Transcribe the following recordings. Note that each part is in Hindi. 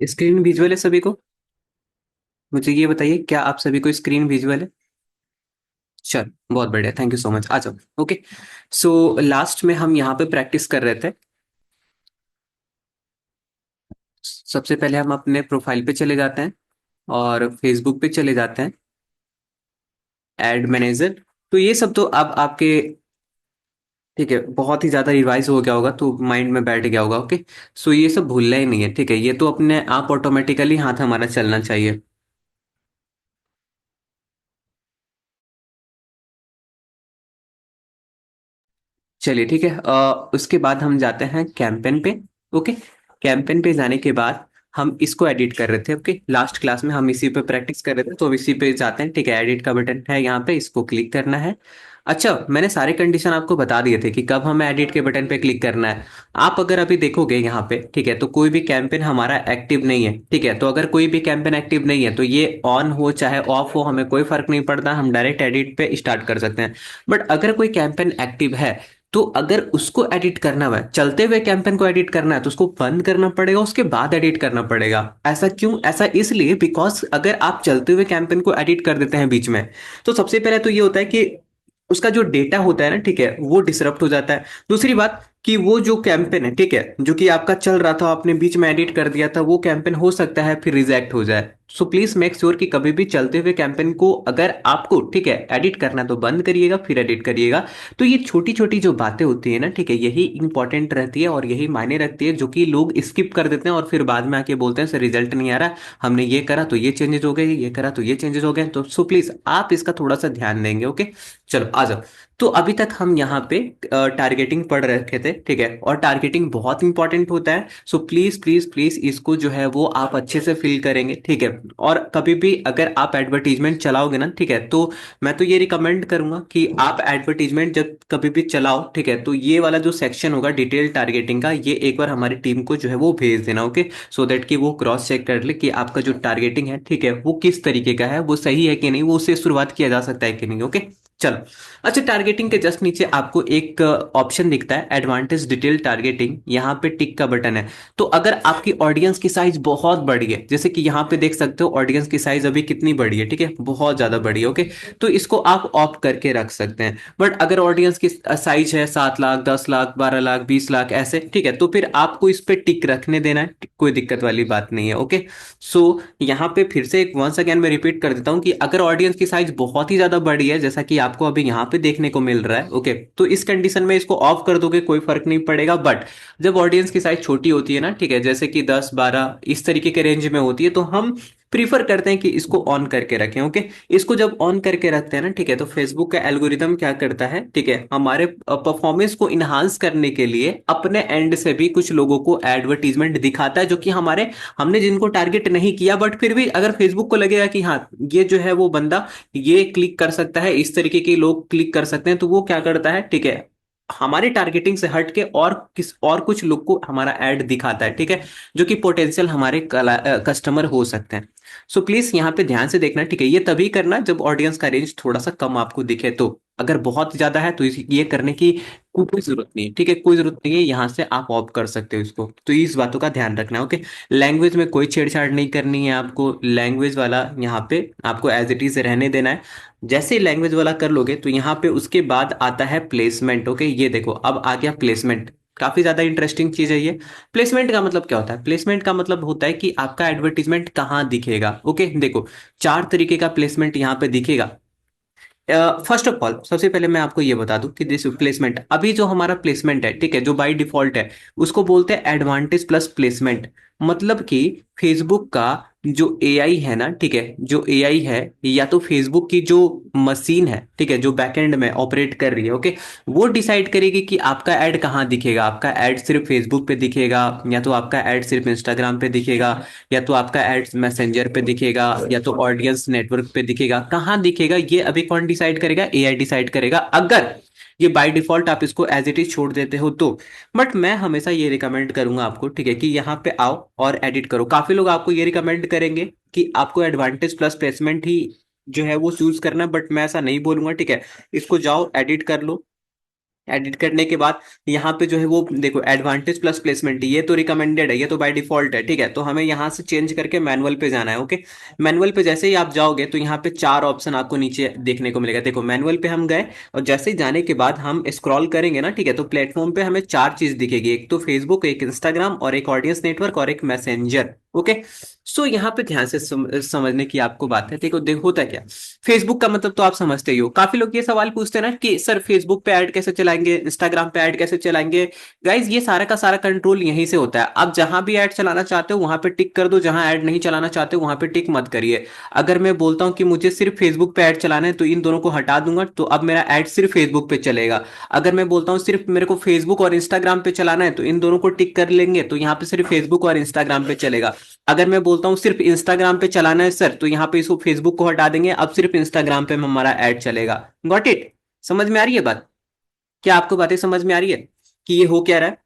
स्क्रीन विजुअल है सभी को? मुझे ये बताइए, क्या आप सभी को स्क्रीन विजुअल है? चल, बहुत बढ़िया, थैंक यू सो मच, आ जाओ। ओके। सो लास्ट में हम यहाँ पे प्रैक्टिस कर रहे थे। सबसे पहले हम अपने प्रोफाइल पे चले जाते हैं और फेसबुक पे चले जाते हैं, एड मैनेजर। तो ये सब तो अब आपके, ठीक है, बहुत ही ज्यादा रिवाइज हो गया होगा तो माइंड में बैठ गया होगा। ओके। सो ये सब भूलना ही नहीं है, ठीक है, ये तो अपने आप ऑटोमेटिकली हाथ हमारा चलना चाहिए। चलिए ठीक है, उसके बाद हम जाते हैं कैंपेन पे। ओके। कैंपेन पे जाने के बाद हम इसको एडिट कर रहे थे। ओके, लास्ट क्लास में हम इसी पे प्रैक्टिस कर रहे थे, तो अब इसी पे जाते हैं। ठीक है, एडिट का बटन है यहाँ पे, इसको क्लिक करना है। अच्छा, मैंने सारे कंडीशन आपको बता दिए थे कि कब हमें एडिट के बटन पे क्लिक करना है। आप अगर अभी देखोगे यहाँ पे, ठीक है, तो कोई भी कैंपेन हमारा एक्टिव नहीं है। ठीक है, तो अगर कोई भी कैंपेन एक्टिव नहीं है तो ये ऑन हो चाहे ऑफ हो, हमें कोई फर्क नहीं पड़ता, हम डायरेक्ट एडिट पे स्टार्ट कर सकते हैं। बट अगर कोई कैंपेन एक्टिव है, तो अगर उसको एडिट करना है, चलते हुए कैंपेन को एडिट करना है, तो उसको बंद करना पड़ेगा, उसके बाद एडिट करना पड़ेगा। ऐसा क्यों? ऐसा इसलिए बिकॉज अगर आप चलते हुए कैंपेन को एडिट कर देते हैं बीच में, तो सबसे पहले तो ये होता है कि उसका जो डेटा होता है ना, ठीक है, वो डिसरप्ट हो जाता है। दूसरी बात कि वो जो कैंपेन है, ठीक है, जो कि आपका चल रहा था, आपने बीच में एडिट कर दिया था, वो कैंपेन हो सकता है फिर रिजेक्ट हो जाए। सो प्लीज मेक श्योर कि कभी भी चलते हुए कैंपेन को अगर आपको, ठीक है, एडिट करना है तो बंद करिएगा फिर एडिट करिएगा। तो ये छोटी छोटी जो बातें होती है ना, ठीक है, यही इंपॉर्टेंट रहती है और यही मायने रखती है, जो कि लोग स्किप कर देते हैं और फिर बाद में आके बोलते हैं सर रिजल्ट नहीं आ रहा, हमने ये करा तो ये चेंजेस हो गए, ये करा तो ये चेंजेस हो गए। तो सो प्लीज आप इसका थोड़ा सा ध्यान देंगे। ओके। चलो आ जाओ। तो अभी तक हम यहाँ पे टारगेटिंग पढ़ रखे थे, ठीक है, और टारगेटिंग बहुत इंपॉर्टेंट होता है। सो प्लीज प्लीज प्लीज इसको जो है वो आप अच्छे से फिल करेंगे, ठीक है। और कभी भी अगर आप एडवर्टीजमेंट चलाओगे ना, ठीक है, तो मैं तो ये रिकमेंड करूंगा कि आप एडवर्टीजमेंट जब कभी भी चलाओ, ठीक है, तो ये वाला जो सेक्शन होगा डिटेल टारगेटिंग का, ये एक बार हमारी टीम को जो है वो भेज देना। ओके। सो दैट कि वो क्रॉस चेक कर ले कि आपका जो टारगेटिंग है, ठीक है, वो किस तरीके का है, वो सही है कि नहीं, वो उससे शुरुआत किया जा सकता है कि नहीं। ओके। चलो। अच्छा, टारगेटिंग के जस्ट नीचे आपको एक ऑप्शन दिखता है, एडवांटेज डिटेल टारगेटिंग, यहाँ पे टिक का बटन है। तो अगर आपकी ऑडियंस की साइज बहुत बड़ी है, जैसे कि यहाँ पे देख सकते हो ऑडियंस की साइज अभी कितनी बड़ी है, ठीक है, बहुत ज्यादा बड़ी है। ओके। तो इसको आप ऑफ करके रख सकते हैं। बट अगर ऑडियंस की साइज है 7 लाख, 10 लाख, 12 लाख, 20 लाख ऐसे, ठीक है, तो फिर आपको इस पे टिक रखने देना है, कोई दिक्कत वाली बात नहीं है। ओके। सो यहाँ पे फिर से एक वंस अगेन मैं रिपीट कर देता हूँ कि अगर ऑडियंस की साइज बहुत ही ज्यादा बड़ी है, जैसा कि आपको अभी यहाँ पे देखने को मिल रहा है, ओके, तो इस कंडीशन में इसको ऑफ कर दोगे कोई फर्क नहीं पड़ेगा। बट जब ऑडियंस की साइज छोटी होती है ना, ठीक है, जैसे कि 10 12 इस तरीके के रेंज में होती है, तो हम प्रीफर करते हैं कि इसको ऑन करके रखें। ओके। इसको जब ऑन करके रखते हैं ना, ठीक है, तो फेसबुक का एल्गोरिदम क्या करता है, ठीक है, हमारे परफॉर्मेंस को इनहांस करने के लिए अपने एंड से भी कुछ लोगों को एडवर्टीजमेंट दिखाता है, जो कि हमारे, हमने जिनको टारगेट नहीं किया, बट फिर भी अगर फेसबुक को लगेगा कि हाँ ये जो है वो बंदा ये क्लिक कर सकता है, इस तरीके के लोग क्लिक कर सकते हैं, तो वो क्या करता है, ठीक है, हमारी टारगेटिंग से हट के और किस और कुछ लोग को हमारा ऐड दिखाता है, ठीक है, जो कि पोटेंशियल हमारे कस्टमर हो सकते हैं। सो प्लीज यहाँ पे ध्यान से देखना, ठीक है, ये तभी करना जब ऑडियंस का रेंज थोड़ा सा कम आपको दिखे। तो अगर बहुत ज्यादा है तो ये करने की कोई जरूरत नहीं है, ठीक है, कोई जरूरत नहीं है, यहाँ से आप ऑफ कर सकते हो इसको। तो इस बातों का ध्यान रखना। ओके। लैंग्वेज में कोई छेड़छाड़ नहीं करनी है आपको, लैंग्वेज वाला यहाँ पे आपको एज इट इज रहने देना है। जैसे ही लैंग्वेज वाला कर लोगे तो यहाँ पे उसके बाद आता है प्लेसमेंट। ओके, ये देखो अब आ गया प्लेसमेंट। काफी ज्यादा इंटरेस्टिंग चीज है ये। प्लेसमेंट का मतलब क्या होता है? प्लेसमेंट का मतलब होता है कि आपका एडवर्टीजमेंट कहाँ दिखेगा। ओके, देखो, 4 तरीके का प्लेसमेंट यहाँ पे दिखेगा। फर्स्ट ऑफ ऑल, सबसे पहले मैं आपको ये बता दूं कि दिस प्लेसमेंट, अभी जो हमारा प्लेसमेंट है, ठीक है, जो बाय डिफॉल्ट है, उसको बोलते हैं एडवांटेज प्लस प्लेसमेंट। मतलब कि फेसबुक का जो एआई है ना, ठीक है, जो एआई है, या तो फेसबुक की जो मशीन है, ठीक है, जो बैकएंड में ऑपरेट कर रही है, ओके, वो डिसाइड करेगी कि आपका ऐड कहाँ दिखेगा। आपका ऐड सिर्फ फेसबुक पे दिखेगा, या तो आपका ऐड सिर्फ इंस्टाग्राम पे दिखेगा, या तो आपका एड्स मैसेंजर पे दिखेगा, या तो ऑडियंस नेटवर्क पे दिखेगा, कहाँ दिखेगा ये अभी कौन डिसाइड करेगा? एआई डिसाइड करेगा, अगर ये बाय डिफॉल्ट आप इसको एज इट इज छोड़ देते हो तो। बट मैं हमेशा ये रिकमेंड करूंगा आपको, ठीक है, कि यहाँ पे आओ और एडिट करो। काफी लोग आपको ये रिकमेंड करेंगे कि आपको एडवांटेज प्लस प्लेसमेंट ही जो है वो चूज करना, बट मैं ऐसा नहीं बोलूंगा, ठीक है, इसको जाओ एडिट कर लो, एडिट करने के बाद यहाँ पे जो है वो देखो, एडवांटेज प्लस प्लेसमेंट, ये तो रिकमेंडेड है, ये तो बाय डिफॉल्ट है, ठीक है। तो हमें यहाँ से चेंज करके मैनुअल पे जाना है। ओके, मैनुअल पे जैसे ही आप जाओगे तो यहाँ पे चार ऑप्शन आपको नीचे देखने को मिलेगा। देखो, मैनुअल पे हम गए और जैसे ही जाने के बाद हम स्क्रॉल करेंगे ना, ठीक है, तो प्लेटफॉर्म पे हमें चार चीज दिखेगी, एक तो फेसबुक, एक इंस्टाग्राम, और एक ऑडियंस नेटवर्क, और एक मैसेंजर। ओके, सो यहाँ पे ध्यान से समझने की आपको बात है। देखो देखो होता है क्या, फेसबुक का मतलब तो आप समझते ही हो। काफी लोग ये सवाल पूछते हैं ना कि सर फेसबुक पे ऐड कैसे चलाएंगे, इंस्टाग्राम पे ऐड कैसे चलाएंगे। गाइज ये सारा का सारा कंट्रोल यहीं से होता है। आप जहां भी ऐड चलाना चाहते हो वहां पे टिक कर दो, जहां ऐड नहीं चलाना चाहते हो वहां पे टिक मत करिए। अगर मैं बोलता हूं कि मुझे सिर्फ फेसबुक पे ऐड चलाना है तो इन दोनों को हटा दूंगा, तो अब मेरा ऐड सिर्फ फेसबुक पे चलेगा। अगर मैं बोलता हूँ सिर्फ मेरे को फेसबुक और इंस्टाग्राम पे चलाना है तो इन दोनों को टिक कर लेंगे, तो यहाँ पे सिर्फ फेसबुक और इंस्टाग्राम पे चलेगा। अगर मैं बोलता हूँ सिर्फ इंस्टाग्राम पे चलाना है सर, तो यहाँ पे इसको फेसबुक को हटा देंगे, अब सिर्फ इंस्टाग्राम पे हमारा ऐड चलेगा। Got it? समझ में आ रही है बात? क्या आपको बातें समझ में आ रही है कि ये हो क्या रहा है?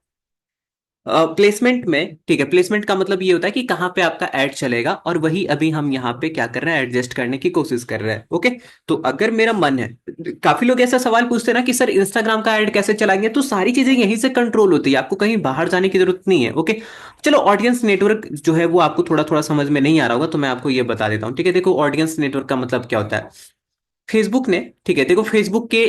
प्लेसमेंट में, ठीक है, प्लेसमेंट का मतलब ये होता है कि कहाँ पे आपका ऐड चलेगा, और वही अभी हम यहाँ पे क्या कर रहे हैं, एडजस्ट करने की कोशिश कर रहे हैं। ओके, तो अगर मेरा मन है, काफी लोग ऐसा सवाल पूछते हैं ना कि सर इंस्टाग्राम का ऐड कैसे चलाएंगे, तो सारी चीजें यहीं से कंट्रोल होती है, आपको कहीं बाहर जाने की जरूरत नहीं है। ओके, चलो, ऑडियंस नेटवर्क जो है वो आपको थोड़ा थोड़ा समझ में नहीं आ रहा होगा, तो मैं आपको ये बता देता हूँ। ठीक है, देखो ऑडियंस नेटवर्क का मतलब क्या होता है। फेसबुक ने, ठीक है, देखो फेसबुक के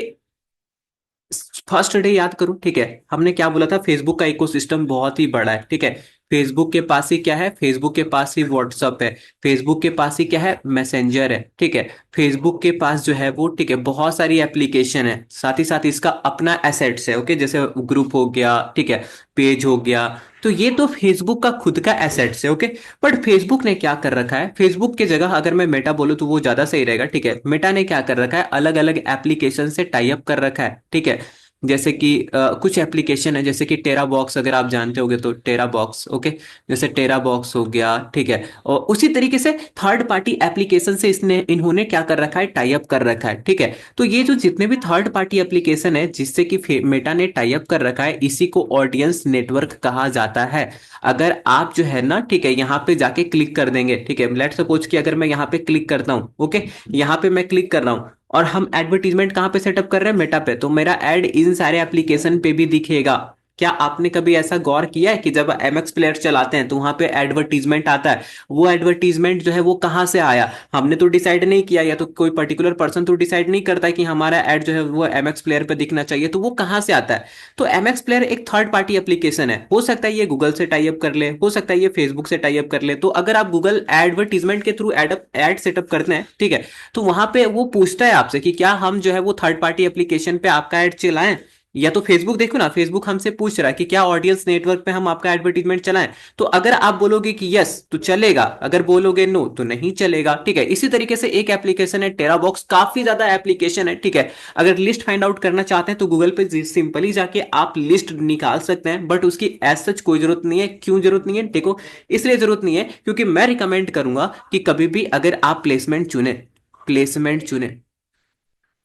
फर्स्ट डे याद करो, ठीक है, हमने क्या बोला था, फेसबुक का इकोसिस्टम बहुत ही बड़ा है। ठीक है, फेसबुक के पास ही क्या है, फेसबुक के पास ही व्हाट्सअप है, फेसबुक के पास ही क्या है, मैसेंजर है। ठीक है, फेसबुक के पास जो है वो, ठीक है, बहुत सारी एप्लीकेशन है, साथ ही साथ इसका अपना एसेट्स है। ओके, जैसे ग्रुप हो गया, ठीक है, पेज हो गया, तो ये तो फेसबुक का खुद का एसेट्स है। ओके, बट फेसबुक ने क्या कर रखा है, फेसबुक की जगह अगर मैं मेटा बोलूँ तो वो ज्यादा सही रहेगा। ठीक है, मेटा ने क्या कर रखा है, अलग अलग एप्लीकेशन से टाई अप कर रखा है। ठीक है, जैसे कि कुछ एप्लीकेशन है, जैसे कि टेरा बॉक्स, अगर आप जानते होगे तो टेरा बॉक्स। ओके, जैसे टेरा बॉक्स हो गया, ठीक है, और उसी तरीके से थर्ड पार्टी एप्लीकेशन से इसने इन्होंने क्या कर रखा है, टाई अप कर रखा है। ठीक है, तो ये जो जितने भी थर्ड पार्टी एप्लीकेशन है जिससे कि मेटा ने टाई अप कर रखा है, इसी को ऑडियंस नेटवर्क कहा जाता है। अगर आप जो है ना, ठीक है, यहाँ पे जाके क्लिक कर देंगे, ठीक है, लेट्स सपोज कि अगर मैं यहाँ पे क्लिक करता हूँ, ओके, यहाँ पे मैं क्लिक कर रहा हूँ, और हम एडवर्टीजमेंट कहाँ पे सेटअप कर रहे हैं, मेटा पे, तो मेरा ऐड इन सारे एप्लीकेशन पे भी दिखेगा। क्या आपने कभी ऐसा गौर किया है कि जब एमएक्स प्लेयर चलाते हैं तो वहां पे एडवर्टीजमेंट आता है, वो एडवर्टीजमेंट जो है वो कहाँ से आया, हमने तो डिसाइड नहीं किया, या तो कोई पर्टिकुलर पर्सन तो डिसाइड नहीं करता है कि हमारा ऐड जो है वो एमएक्स प्लेयर पे दिखना चाहिए, तो वो कहाँ से आता है। तो एमएक्स प्लेयर एक थर्ड पार्टी एप्लीकेशन है, हो सकता है ये गूगल से टाई अप कर ले, हो सकता है ये फेसबुक से टाई अप कर ले। तो अगर आप गूगल एडवर्टीजमेंट के थ्रू एड सेटअप करते हैं, ठीक है, तो वहां पे वो पूछता है आपसे कि क्या हम जो है वो थर्ड पार्टी एप्लीकेशन पे आपका ऐड चलाएं, या तो फेसबुक, देखो ना, फेसबुक हमसे पूछ रहा है कि क्या ऑडियंस नेटवर्क पे हम आपका एडवर्टीजमेंट चलाएं। तो अगर आप बोलोगे कि यस तो चलेगा, अगर बोलोगे नो तो नहीं चलेगा। ठीक है, इसी तरीके से एक एप्लीकेशन है टेरा बॉक्स, काफी ज्यादा एप्लीकेशन है। ठीक है, अगर लिस्ट फाइंड आउट करना चाहते हैं तो गूगल पे सिंपली जाके आप लिस्ट निकाल सकते हैं, बट उसकी एज सच कोई जरूरत नहीं है। क्यों जरूरत नहीं है, देखो, इसलिए जरूरत नहीं है क्योंकि मैं रिकमेंड करूंगा कि कभी भी अगर आप प्लेसमेंट चुने,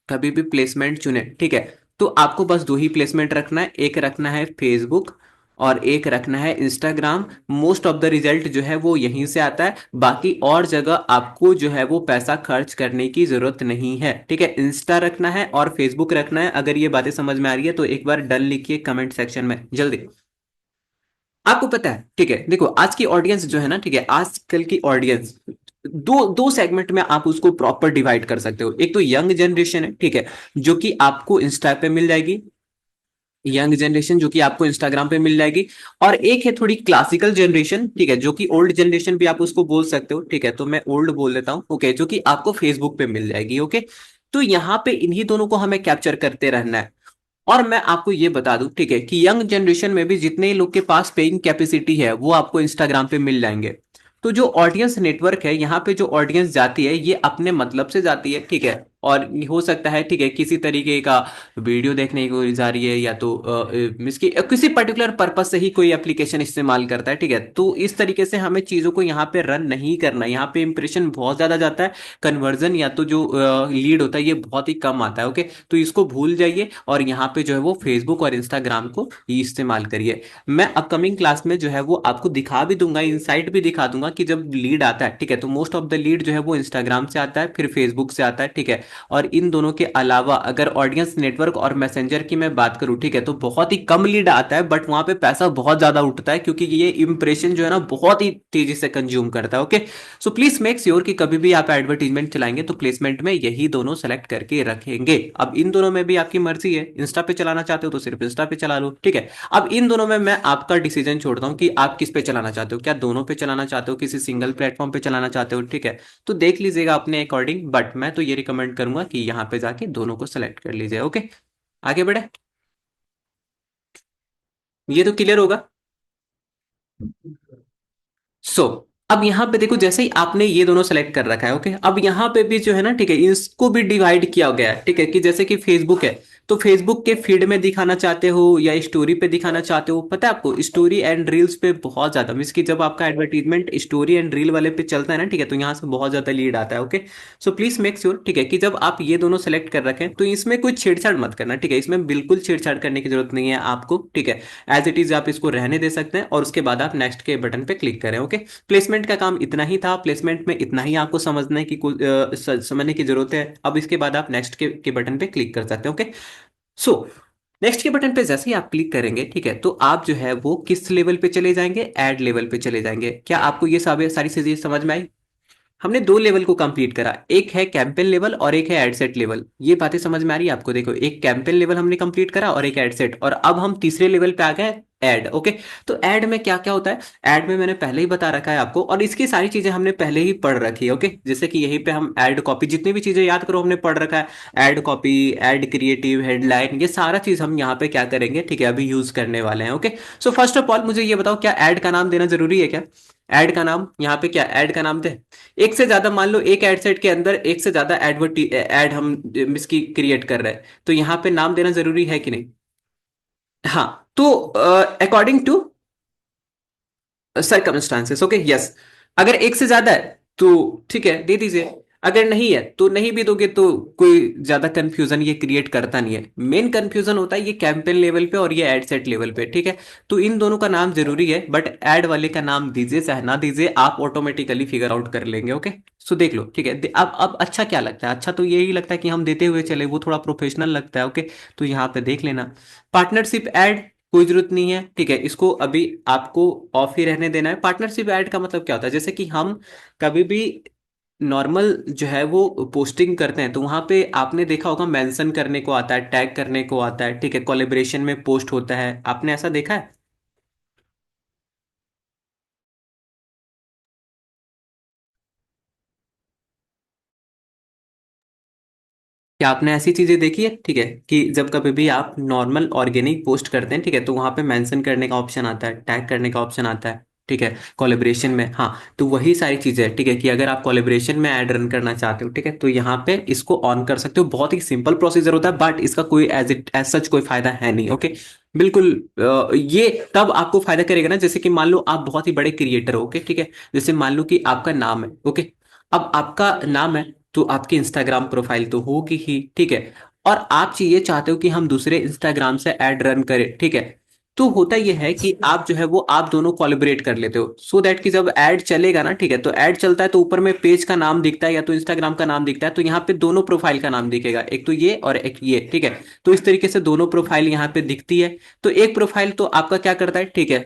कभी भी प्लेसमेंट चुने, ठीक है, तो आपको बस दो ही प्लेसमेंट रखना है, एक रखना है फेसबुक और एक रखना है Instagram. Most of the result जो है वो यहीं से आता है, बाकी और जगह आपको जो है वो पैसा खर्च करने की जरूरत नहीं है। ठीक है, इंस्टा रखना है और फेसबुक रखना है। अगर ये बातें समझ में आ रही है तो एक बार डन लिखिए कमेंट सेक्शन में जल्दी। आपको पता है, ठीक है, देखो आज की ऑडियंस जो है ना, ठीक है, आजकल की ऑडियंस दो दो सेगमेंट में आप उसको प्रॉपर डिवाइड कर सकते हो। एक तो यंग जनरेशन है, ठीक है, जो कि आपको इंस्टा पे मिल जाएगी, यंग जनरेशन जो कि आपको इंस्टाग्राम पे मिल जाएगी। और एक है थोड़ी क्लासिकल जनरेशन, ठीक है, जो कि ओल्ड जनरेशन भी आप उसको बोल सकते हो। ठीक है, तो मैं ओल्ड बोल देता हूँ, ओके, जो कि आपको फेसबुक पे मिल जाएगी। ओके, तो यहाँ पे इन्हीं दोनों को हमें कैप्चर करते रहना है। और मैं आपको ये बता दूं, ठीक है, कि यंग जनरेशन में भी जितने लोग के पास पेइंग कैपेसिटी है वो आपको इंस्टाग्राम पे मिल जाएंगे। तो जो ऑडियंस नेटवर्क है, यहाँ पे जो ऑडियंस जाती है ये अपने मतलब से जाती है। ठीक है, और हो सकता है, ठीक है, किसी तरीके का वीडियो देखने को जा रही है, या तो इसकी किसी पर्टिकुलर पर्पज से ही कोई एप्लीकेशन इस्तेमाल करता है। ठीक है, तो इस तरीके से हमें चीजों को यहाँ पे रन नहीं करना, यहाँ पे इंप्रेशन बहुत ज्यादा जाता है, कन्वर्जन या तो जो लीड होता है ये बहुत ही कम आता है। ओके, तो इसको भूल जाइए और यहाँ पे जो है वो फेसबुक और इंस्टाग्राम को ही इस्तेमाल करिए। मैं अपकमिंग क्लास में जो है वो आपको दिखा भी दूंगा, इनसाइट भी दिखा दूंगा कि जब लीड आता है, ठीक है, तो मोस्ट ऑफ द लीड जो है वो इंस्टाग्राम से आता है, फिर फेसबुक से आता है। ठीक है, और इन दोनों के अलावा अगर ऑडियंस नेटवर्क और मैसेंजर की मैं बात करूं, ठीक है, तो बहुत ही कम लीड आता है, बट वहां पे पैसा बहुत ज्यादा उठता है, क्योंकि ये इंप्रेशन जो है ना बहुत ही तेजी से कंज्यूम करता है। Okay, so please make sure कि कभी भी आप एडवर्टीजमेंट चलाएंगे तो प्लेसमेंट में यही दोनों सेलेक्ट करके रखेंगे। अब इन दोनों में भी आपकी मर्जी है, इंस्टा पे चलाना चाहते हो तो सिर्फ इंस्टा पे चला लो, ठीक है। अब इन दोनों में मैं आपका डिसीजन छोड़ता हूं कि आप किस पे चलाना चाहते हो, क्या दोनों पे चलाना चाहते हो, किसी सिंगल प्लेटफॉर्म पे चलाना चाहते हो, ठीक है। तो देख लीजिएगा अपने अकॉर्डिंग, बट मैं तो ये रिकमेंड करूंगा कि यहाँ पे जाके दोनों को सेलेक्ट कर लीजिए। ओके, आगे बढ़े, ये तो क्लियर होगा। सो अब यहाँ पे देखो, जैसे ही आपने ये दोनों सेलेक्ट कर रखा है, ओके, अब यहाँ पे भी जो है ना, ठीक है, इसको भी डिवाइड किया गया है, ठीक है, कि जैसे कि फेसबुक है तो फेसबुक के फीड में दिखाना चाहते हो या स्टोरी पे दिखाना चाहते हो। पता है आपको, स्टोरी एंड रील्स पे बहुत ज्यादा मीन्स कि जब आपका एडवर्टीजमेंट स्टोरी एंड रील वाले पे चलता है ना, ठीक है, तो यहाँ से बहुत ज्यादा लीड आता है। Okay, so please make sure, ठीक है, कि जब आप ये दोनों सेलेक्ट कर रखें तो इसमें कोई छेड़छाड़ मत करना, ठीक है, इसमें बिल्कुल छेड़छाड़ करने की जरूरत नहीं है आपको, ठीक है। एज इट इज आप इसको रहने दे सकते हैं और उसके बाद आप नेक्स्ट के बटन पे क्लिक करें। ओके, प्लेसमेंट का काम इतना ही था, प्लेसमेंट में इतना ही आपको समझने की समझने की जरूरत है। अब इसके बाद आप नेक्स्ट के बटन पे क्लिक कर सकते हैं। ओके, सो नेक्स्ट के बटन पे जैसे ही आप क्लिक करेंगे, ठीक है, तो आप जो है वो किस लेवल पे चले जाएंगे, एड लेवल पे चले जाएंगे। क्या आपको ये सारी चीजें समझ में आई? हमने दो लेवल को कंप्लीट करा, एक है कैंपेन लेवल और एक है एडसेट लेवल। ये बातें समझ में आ रही है आपको? देखो, एक कैंपेन लेवल हमने कंप्लीट करा और एक एडसेट, और अब हम तीसरे लेवल पे आ गए, ऐड। ओके, तो ऐड में क्या क्या होता है, ऐड में मैंने पहले ही बता रखा है आपको, और इसकी सारी चीजें हमने पहले ही पढ़ रखी है। ओके, जैसे कि यहीं पे हम ऐड कॉपी, जितनी भी चीजें याद करो हमने पढ़ रखा है, add copy, add creative, headline, ये सारा चीज हम यहाँ पे क्या करेंगे, ठीक है, अभी यूज करने वाले हैं। Okay, so first of all मुझे ये बताओ, क्या ऐड का नाम देना जरूरी है क्या? ऐड का नाम यहाँ पे, क्या ऐड का नाम दे? एक से ज्यादा, मान लो एक एड सेट के अंदर एक से ज्यादा ऐड हम इसकी क्रिएट कर रहे हैं, तो यहाँ पे नाम देना जरूरी है कि नहीं? हाँ, तो according to circumstances, okay, yes. अगर एक से ज्यादा है तो ठीक है, दे दीजिए। अगर नहीं है तो नहीं भी दोगे तो कोई ज्यादा कंफ्यूजन ये क्रिएट करता नहीं है। मेन कंफ्यूजन होता है ये कैंपेन लेवल पे और ये एड सेट लेवल पे, ठीक है। तो इन दोनों का नाम जरूरी है, बट ऐड वाले का नाम दीजिए चाहे ना दीजिए, आप ऑटोमेटिकली फिगर आउट कर लेंगे। ओके, सो देख लो, ठीक है। अब अच्छा क्या लगता है? अच्छा तो यही लगता है कि हम देते हुए चले, वो थोड़ा प्रोफेशनल लगता है। ओके, तो यहाँ पे देख लेना, पार्टनरशिप ऐड कोई जरूरत नहीं है, ठीक है, इसको अभी आपको ऑफ ही रहने देना है। पार्टनरशिप ऐड का मतलब क्या होता है, जैसे कि हम कभी भी नॉर्मल जो है वो पोस्टिंग करते हैं तो वहां पे आपने देखा होगा मेंशन करने को आता है, टैग करने को आता है, ठीक है, कोलेब्रेशन में पोस्ट होता है, आपने ऐसा देखा है? क्या आपने ऐसी चीजें देखी है, ठीक है, कि जब कभी भी आप नॉर्मल ऑर्गेनिक पोस्ट करते हैं, ठीक है, तो वहां पे मेंशन करने का ऑप्शन आता है, टैग करने का ऑप्शन आता है, ठीक है, कोलेब्रेशन में। हाँ, तो वही सारी चीजें हैं, ठीक है, कि अगर आप कोलेब्रेशन में ऐड रन करना चाहते हो, ठीक है, तो यहाँ पे इसको ऑन कर सकते हो। बहुत ही सिंपल प्रोसीजर होता है, बट इसका कोई एज सच कोई फायदा है नहीं। ओके, बिल्कुल। ये तब आपको फायदा करेगा ना, जैसे कि मान लो आप बहुत ही बड़े क्रिएटर हो, ओके, ठीक है, जैसे मान लो कि आपका नाम है, ओके, अब आपका नाम है तो आपकी इंस्टाग्राम प्रोफाइल तो होगी ही, ठीक है, और आप ये चाहते हो कि हम दूसरे इंस्टाग्राम से ऐड रन करें, ठीक है, तो होता यह है कि आप जो है वो आप दोनों कोलैबोरेट कर लेते हो, सो दैट कि जब ऐड चलेगा ना, ठीक है, तो ऐड चलता है तो ऊपर में पेज का नाम दिखता है या तो इंस्टाग्राम का नाम दिखता है, तो यहाँ पे दोनों प्रोफाइल का नाम दिखेगा, एक तो ये और एक ये, ठीक है। तो इस तरीके से दोनों प्रोफाइल यहाँ पे दिखती है। तो एक प्रोफाइल तो आपका क्या करता है, ठीक है,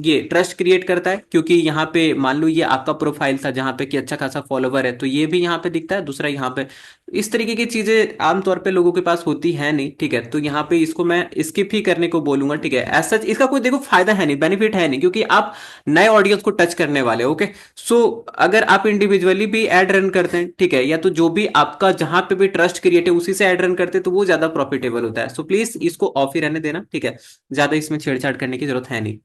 ये ट्रस्ट क्रिएट करता है, क्योंकि यहाँ पे मान लो ये आपका प्रोफाइल था जहाँ पे कि अच्छा खासा फॉलोवर है, तो ये भी यहाँ पे दिखता है, दूसरा यहाँ पे। इस तरीके की चीजें आमतौर पे लोगों के पास होती है नहीं, ठीक है, तो यहाँ पे इसको मैं स्किप ही करने को बोलूंगा, ठीक है। एज सच इसका कोई देखो फायदा है नहीं, बेनिफिट है नहीं, क्योंकि आप नए ऑडियंस को टच करने वाले हो। ओके, सो अगर आप इंडिविजुअली भी एड रन करते हैं, ठीक है, या तो जो भी आपका जहां पे भी ट्रस्ट क्रिएट है उसी से एड रन करते हैं, तो वो ज्यादा प्रॉफिटेबल होता है। सो प्लीज इसको ऑफ ही रहने देना, ठीक है, ज्यादा इसमें छेड़छाड़ करने की जरूरत है नहीं।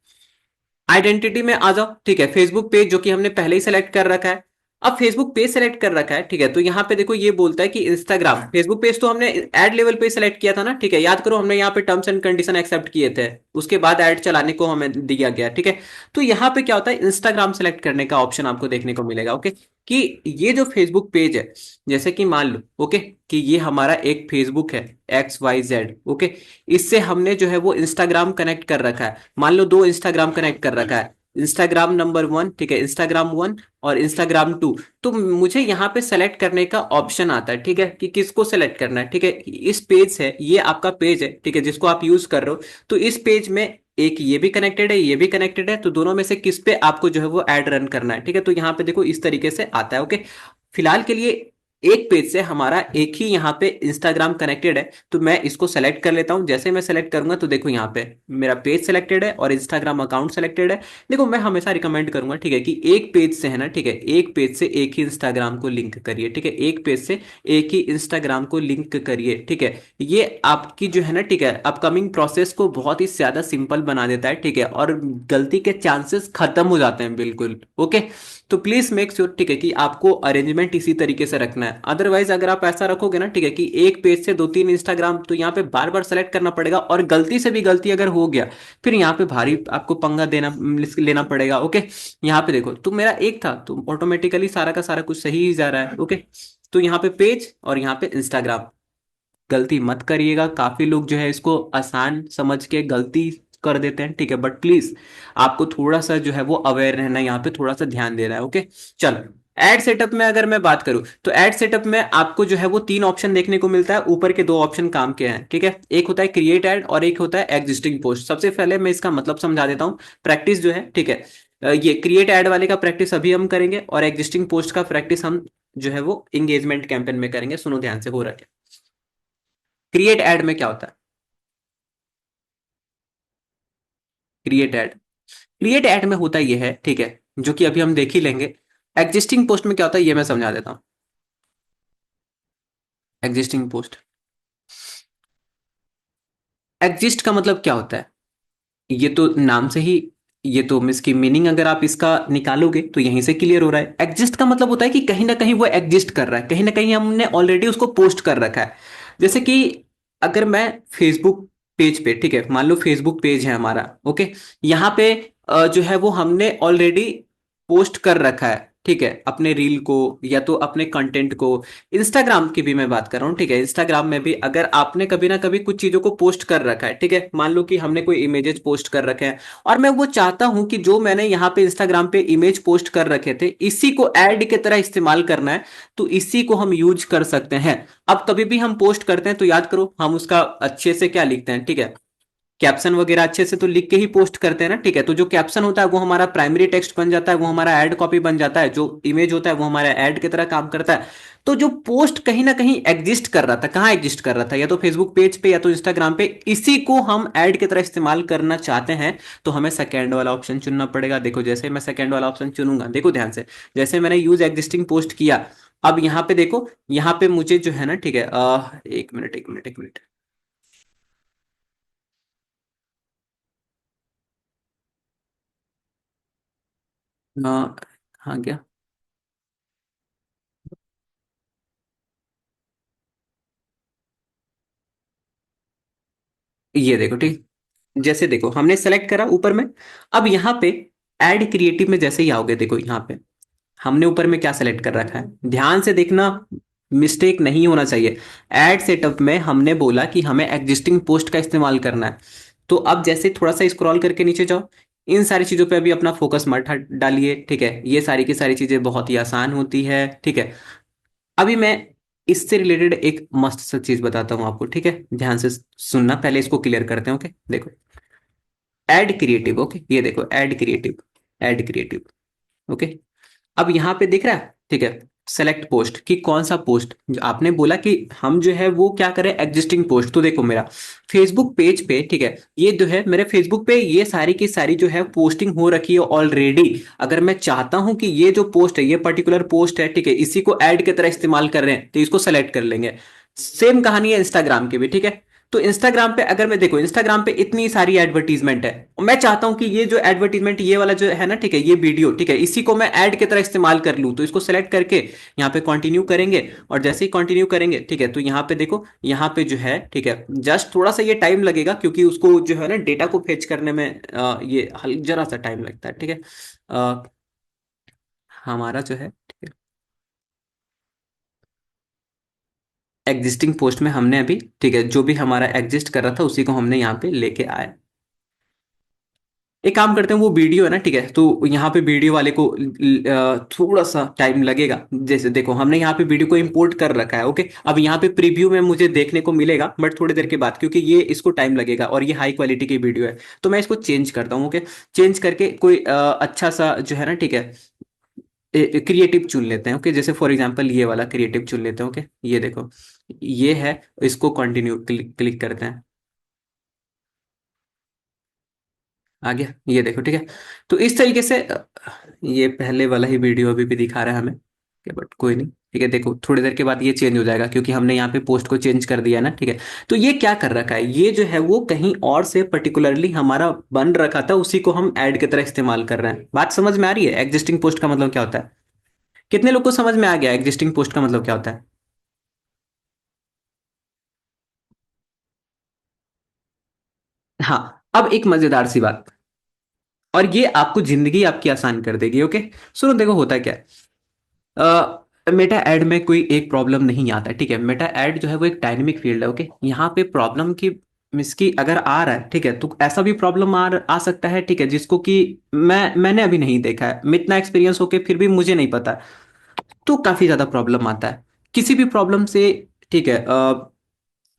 आइडेंटिटी में आ जाओ, ठीक है, फेसबुक पेज जो कि हमने पहले ही सेलेक्ट कर रखा है। अब फेसबुक पेज सेलेक्ट कर रखा है, ठीक है, तो यहाँ पे देखो ये बोलता है कि इंस्टाग्राम, फेसबुक पेज तो हमने ऐड लेवल पे सेलेक्ट किया था ना, ठीक है, याद करो हमने यहाँ पे टर्म्स एंड कंडीशन एक्सेप्ट किए थे, उसके बाद ऐड चलाने को हमें दिया गया, ठीक है। तो यहाँ पे क्या होता है, इंस्टाग्राम सेलेक्ट करने का ऑप्शन आपको देखने को मिलेगा। ओके, कि ये जो फेसबुक पेज है, जैसे कि मान लो, ओके, कि ये हमारा एक फेसबुक है, XYZ, ओके, इससे हमने जो है वो इंस्टाग्राम कनेक्ट कर रखा है, मान लो दो इंस्टाग्राम कनेक्ट कर रखा है, इंस्टाग्राम नंबर 1, ठीक है, Instagram 1 और Instagram 2। तो मुझे यहाँ पे सेलेक्ट करने का ऑप्शन आता है, ठीक है, कि किसको सेलेक्ट करना है, ठीक है। इस पेज है, ये आपका पेज है, ठीक है, जिसको आप यूज कर रहे हो। तो इस पेज में एक ये भी कनेक्टेड है, ये भी कनेक्टेड है, तो दोनों में से किस पे आपको जो है वो ऐड रन करना है, ठीक है। तो यहाँ पे देखो इस तरीके से आता है, ओके। फिलहाल के लिए एक पेज से हमारा एक ही यहाँ पे इंस्टाग्राम कनेक्टेड है, तो मैं इसको सेलेक्ट कर लेता हूँ। जैसे मैं सेलेक्ट करूंगा तो देखो यहाँ पे मेरा पेज सेलेक्टेड है और इंस्टाग्राम अकाउंट सेलेक्टेड है। देखो मैं हमेशा रिकमेंड करूंगा, ठीक है, कि एक पेज से है ना, ठीक है, एक पेज से एक ही इंस्टाग्राम को लिंक करिए, ठीक है, एक पेज से एक ही इंस्टाग्राम को लिंक करिए, ठीक है। ये आपकी जो है ना, ठीक है, अपकमिंग प्रोसेस को बहुत ही ज्यादा सिंपल बना देता है, ठीक है, और गलती के चांसेस खत्म हो जाते हैं बिल्कुल, ओके। तो प्लीज मेक श्योर, ठीक है, कि आपको अरेंजमेंट इसी तरीके से रखना है। अदरवाइज अगर आप ऐसा रखोगे ना, ठीक है, कि एक पेज से दो तीन इंस्टाग्राम, तो यहाँ पे बार बार सेलेक्ट करना पड़ेगा, और गलती से भी गलती अगर हो गया, फिर यहाँ पे भारी आपको पंगा देना लेना पड़ेगा, ओके। यहाँ पे देखो, तो मेरा एक था तो ऑटोमेटिकली सारा का सारा कुछ सही ही जा रहा है, ओके। तो यहाँ पे पेज और यहाँ पे इंस्टाग्राम, गलती मत करिएगा। काफी लोग जो है इसको आसान समझ के गलती कर देते हैं, ठीक है, बट प्लीज आपको थोड़ा सा जो है वो अवेयर रहना है, यहाँ पे थोड़ा सा ध्यान देना है, ओके। चलो, एड सेटअप में अगर मैं बात करूं, तो एड सेटअप में आपको जो है वो तीन ऑप्शन देखने को मिलता है। ऊपर के दो ऑप्शन काम के हैं, ठीक है। एक होता है क्रिएट एड और एक होता है एग्जिस्टिंग पोस्ट। सबसे पहले मैं इसका मतलब समझा देता हूँ। प्रैक्टिस जो है, ठीक है, ये क्रिएट एड वाले का प्रैक्टिस अभी हम करेंगे, और एग्जिस्टिंग पोस्ट का प्रैक्टिस हम जो है वो एंगेजमेंट कैंपेन में करेंगे। सुनो ध्यान से, हो रहा है। क्रिएट एड में क्या होता है? क्रिएट एड, क्रिएट एड में होता ये है, ठीक है, जो कि अभी हम देख ही लेंगे। एग्जिस्टिंग पोस्ट में क्या होता है ये मैं समझा देता हूँ। एग्जिस्टिंग पोस्ट, एग्जिस्ट का मतलब क्या होता है? ये तो नाम से ही, ये तो इसकी मीनिंग अगर आप इसका निकालोगे तो यहीं से क्लियर हो रहा है। एग्जिस्ट का मतलब होता है कि कहीं ना कहीं वो एग्जिस्ट कर रहा है, कहीं ना कहीं हमने ऑलरेडी उसको पोस्ट कर रखा है। जैसे कि अगर मैं फेसबुक पेज पे, ठीक है, मान लो फेसबुक पेज है हमारा, ओके, यहाँ पे जो है वो हमने ऑलरेडी पोस्ट कर रखा है, ठीक है, अपने रील को या तो अपने कंटेंट को। इंस्टाग्राम की भी मैं बात कर रहा हूँ, ठीक है, इंस्टाग्राम में भी अगर आपने कभी ना कभी कुछ चीजों को पोस्ट कर रखा है, ठीक है, मान लो कि हमने कोई इमेजेस पोस्ट कर रखे हैं, और मैं वो चाहता हूं कि जो मैंने यहाँ पे इंस्टाग्राम पे इमेज पोस्ट कर रखे थे इसी को ऐड की तरह इस्तेमाल करना है, तो इसी को हम यूज कर सकते हैं। अब कभी भी हम पोस्ट करते हैं तो याद करो हम उसका अच्छे से क्या लिखते हैं, ठीक है, कैप्शन वगैरह अच्छे से तो लिख के ही पोस्ट करते हैं ना, ठीक है। तो जो कैप्शन होता है वो हमारा प्राइमरी टेक्स्ट बन जाता है, वो हमारा ऐड कॉपी बन जाता है, जो इमेज होता है वो हमारा ऐड की तरह काम करता है। तो जो पोस्ट कहीं ना कहीं एग्जिस्ट कर रहा था, कहाँ एग्जिस्ट कर रहा था, या तो फेसबुक पेज पे या तो इंस्टाग्राम पे, इसी को हम ऐड की तरह इस्तेमाल करना चाहते हैं, तो हमें सेकेंड वाला ऑप्शन चुनना पड़ेगा। देखो जैसे मैं सेकेंड वाला ऑप्शन चुनूंगा, देखो ध्यान से, जैसे मैंने यूज एग्जिस्टिंग पोस्ट किया, अब यहाँ पे देखो, यहाँ पे मुझे जो है ना, ठीक है, एक मिनट एक मिनट एक मिनट, हाँ क्या, ये देखो, ठीक, जैसे देखो हमने सेलेक्ट करा ऊपर में। अब यहाँ पे ऐड क्रिएटिव में जैसे ही आओगे, देखो यहाँ पे हमने ऊपर में क्या सेलेक्ट कर रखा है, ध्यान से देखना, मिस्टेक नहीं होना चाहिए। ऐड सेटअप में हमने बोला कि हमें एग्जिस्टिंग पोस्ट का इस्तेमाल करना है। तो अब जैसे थोड़ा सा स्क्रॉल करके नीचे जाओ, इन सारी चीजों पे अभी अपना फोकस मत डालिए, ठीक है, ये सारी की सारी चीजें बहुत ही आसान होती है, ठीक है। अभी मैं इससे रिलेटेड एक मस्त सा चीज बताता हूँ आपको, ठीक है, ध्यान से सुनना, पहले इसको क्लियर करते हैं, ओके। देखो ऐड क्रिएटिव, ओके, ये देखो add creative, add creative, okay. अब यहाँ पे दिख रहा है, ठीक है, सेलेक्ट पोस्ट कि कौन सा पोस्ट, जो आपने बोला कि हम जो है वो क्या करें, एग्जिस्टिंग पोस्ट। तो देखो मेरा फेसबुक पेज पे, ठीक है, ये जो है मेरे फेसबुक पे ये सारी की सारी जो है पोस्टिंग हो रखी है ऑलरेडी। अगर मैं चाहता हूं कि ये जो पोस्ट है, ये पर्टिकुलर पोस्ट है, ठीक है, इसी को ऐड की तरह इस्तेमाल कर रहे हैं, तो इसको सेलेक्ट कर लेंगे। सेम कहानी है इंस्टाग्राम की भी, ठीक है। तो इंस्टाग्राम पे अगर मैं देखो, इंस्टाग्राम पे इतनी सारी एडवर्टीजमेंट है, और मैं चाहता हूं कि ये जो एडवर्टीजमेंट ये वाला जो है ना, ठीक है, ये वीडियो, ठीक है, इसी को मैं ऐड की तरह इस्तेमाल कर लूं, तो इसको सेलेक्ट करके यहाँ पे कंटिन्यू करेंगे। और जैसे ही कंटिन्यू करेंगे, ठीक है, तो यहाँ पे देखो, यहाँ पे जो है, ठीक है, जस्ट थोड़ा सा ये टाइम लगेगा, क्योंकि उसको जो है ना डेटा को फेच करने में ये जरा सा टाइम लगता है, ठीक है। अ, हमारा जो है, ठीक है, एग्जिस्टिंग पोस्ट में हमने अभी, ठीक है, जो भी हमारा एग्जिस्ट कर रहा था उसी को हमने यहाँ पे लेके आए। एक काम करते हैं, वो वीडियो है ना, ठीक है, तो यहाँ पे वीडियो वाले को थोड़ा सा टाइम लगेगा। जैसे देखो हमने यहाँ पे वीडियो को इंपोर्ट कर रखा है, ओके। अब यहाँ पे प्रीव्यू में मुझे देखने को मिलेगा बट थोड़ी देर के बाद, क्योंकि ये इसको टाइम लगेगा और ये हाई क्वालिटी की वीडियो है। तो मैं इसको चेंज करता हूँ, ओके। चेंज करके कोई अच्छा सा जो है ना, ठीक है, क्रिएटिव चुन लेते हैं, ओके। जैसे फॉर एग्जांपल ये वाला क्रिएटिव चुन लेते हैं, ओके। ये देखो, ये है। इसको कंटिन्यू क्लिक करते हैं। आ गया, ये देखो, ठीक है। तो इस तरीके से ये पहले वाला ही वीडियो अभी भी दिखा रहा है हमें, बट कोई नहीं, ठीक है। देखो थोड़ी देर के बाद ये चेंज हो जाएगा, क्योंकि हमने यहाँ पे पोस्ट को चेंज कर दिया है ना, ठीक है। तो ये क्या कर रखा है, ये जो है वो कहीं और से पर्टिकुलरली हमारा बन रखा था, उसी को हम ऐड की तरह इस्तेमाल कर रहे हैं। बात समझ में आ रही है? एग्जिस्टिंग पोस्ट का मतलब क्या होता है? कितने लोग को समझ में आ गया एग्जिस्टिंग पोस्ट का मतलब क्या होता है? हाँ। अब एक मजेदार सी बात, और ये आपको जिंदगी आपकी आसान कर देगी, ओके। सुनो, देखो होता क्या है, मेटा ऐड में कोई एक प्रॉब्लम नहीं आता, ठीक है। मेटा ऐड जो है वो एक डायनेमिक फील्ड है, ओके। यहाँ पे प्रॉब्लम की मिसकी अगर आ रहा है, ठीक है, तो ऐसा भी प्रॉब्लम आ सकता है, ठीक है, जिसको कि मैंने अभी नहीं देखा है, मैं इतना एक्सपीरियंस होके फिर भी मुझे नहीं पता। तो काफी ज्यादा प्रॉब्लम आता है किसी भी प्रॉब्लम से, ठीक है।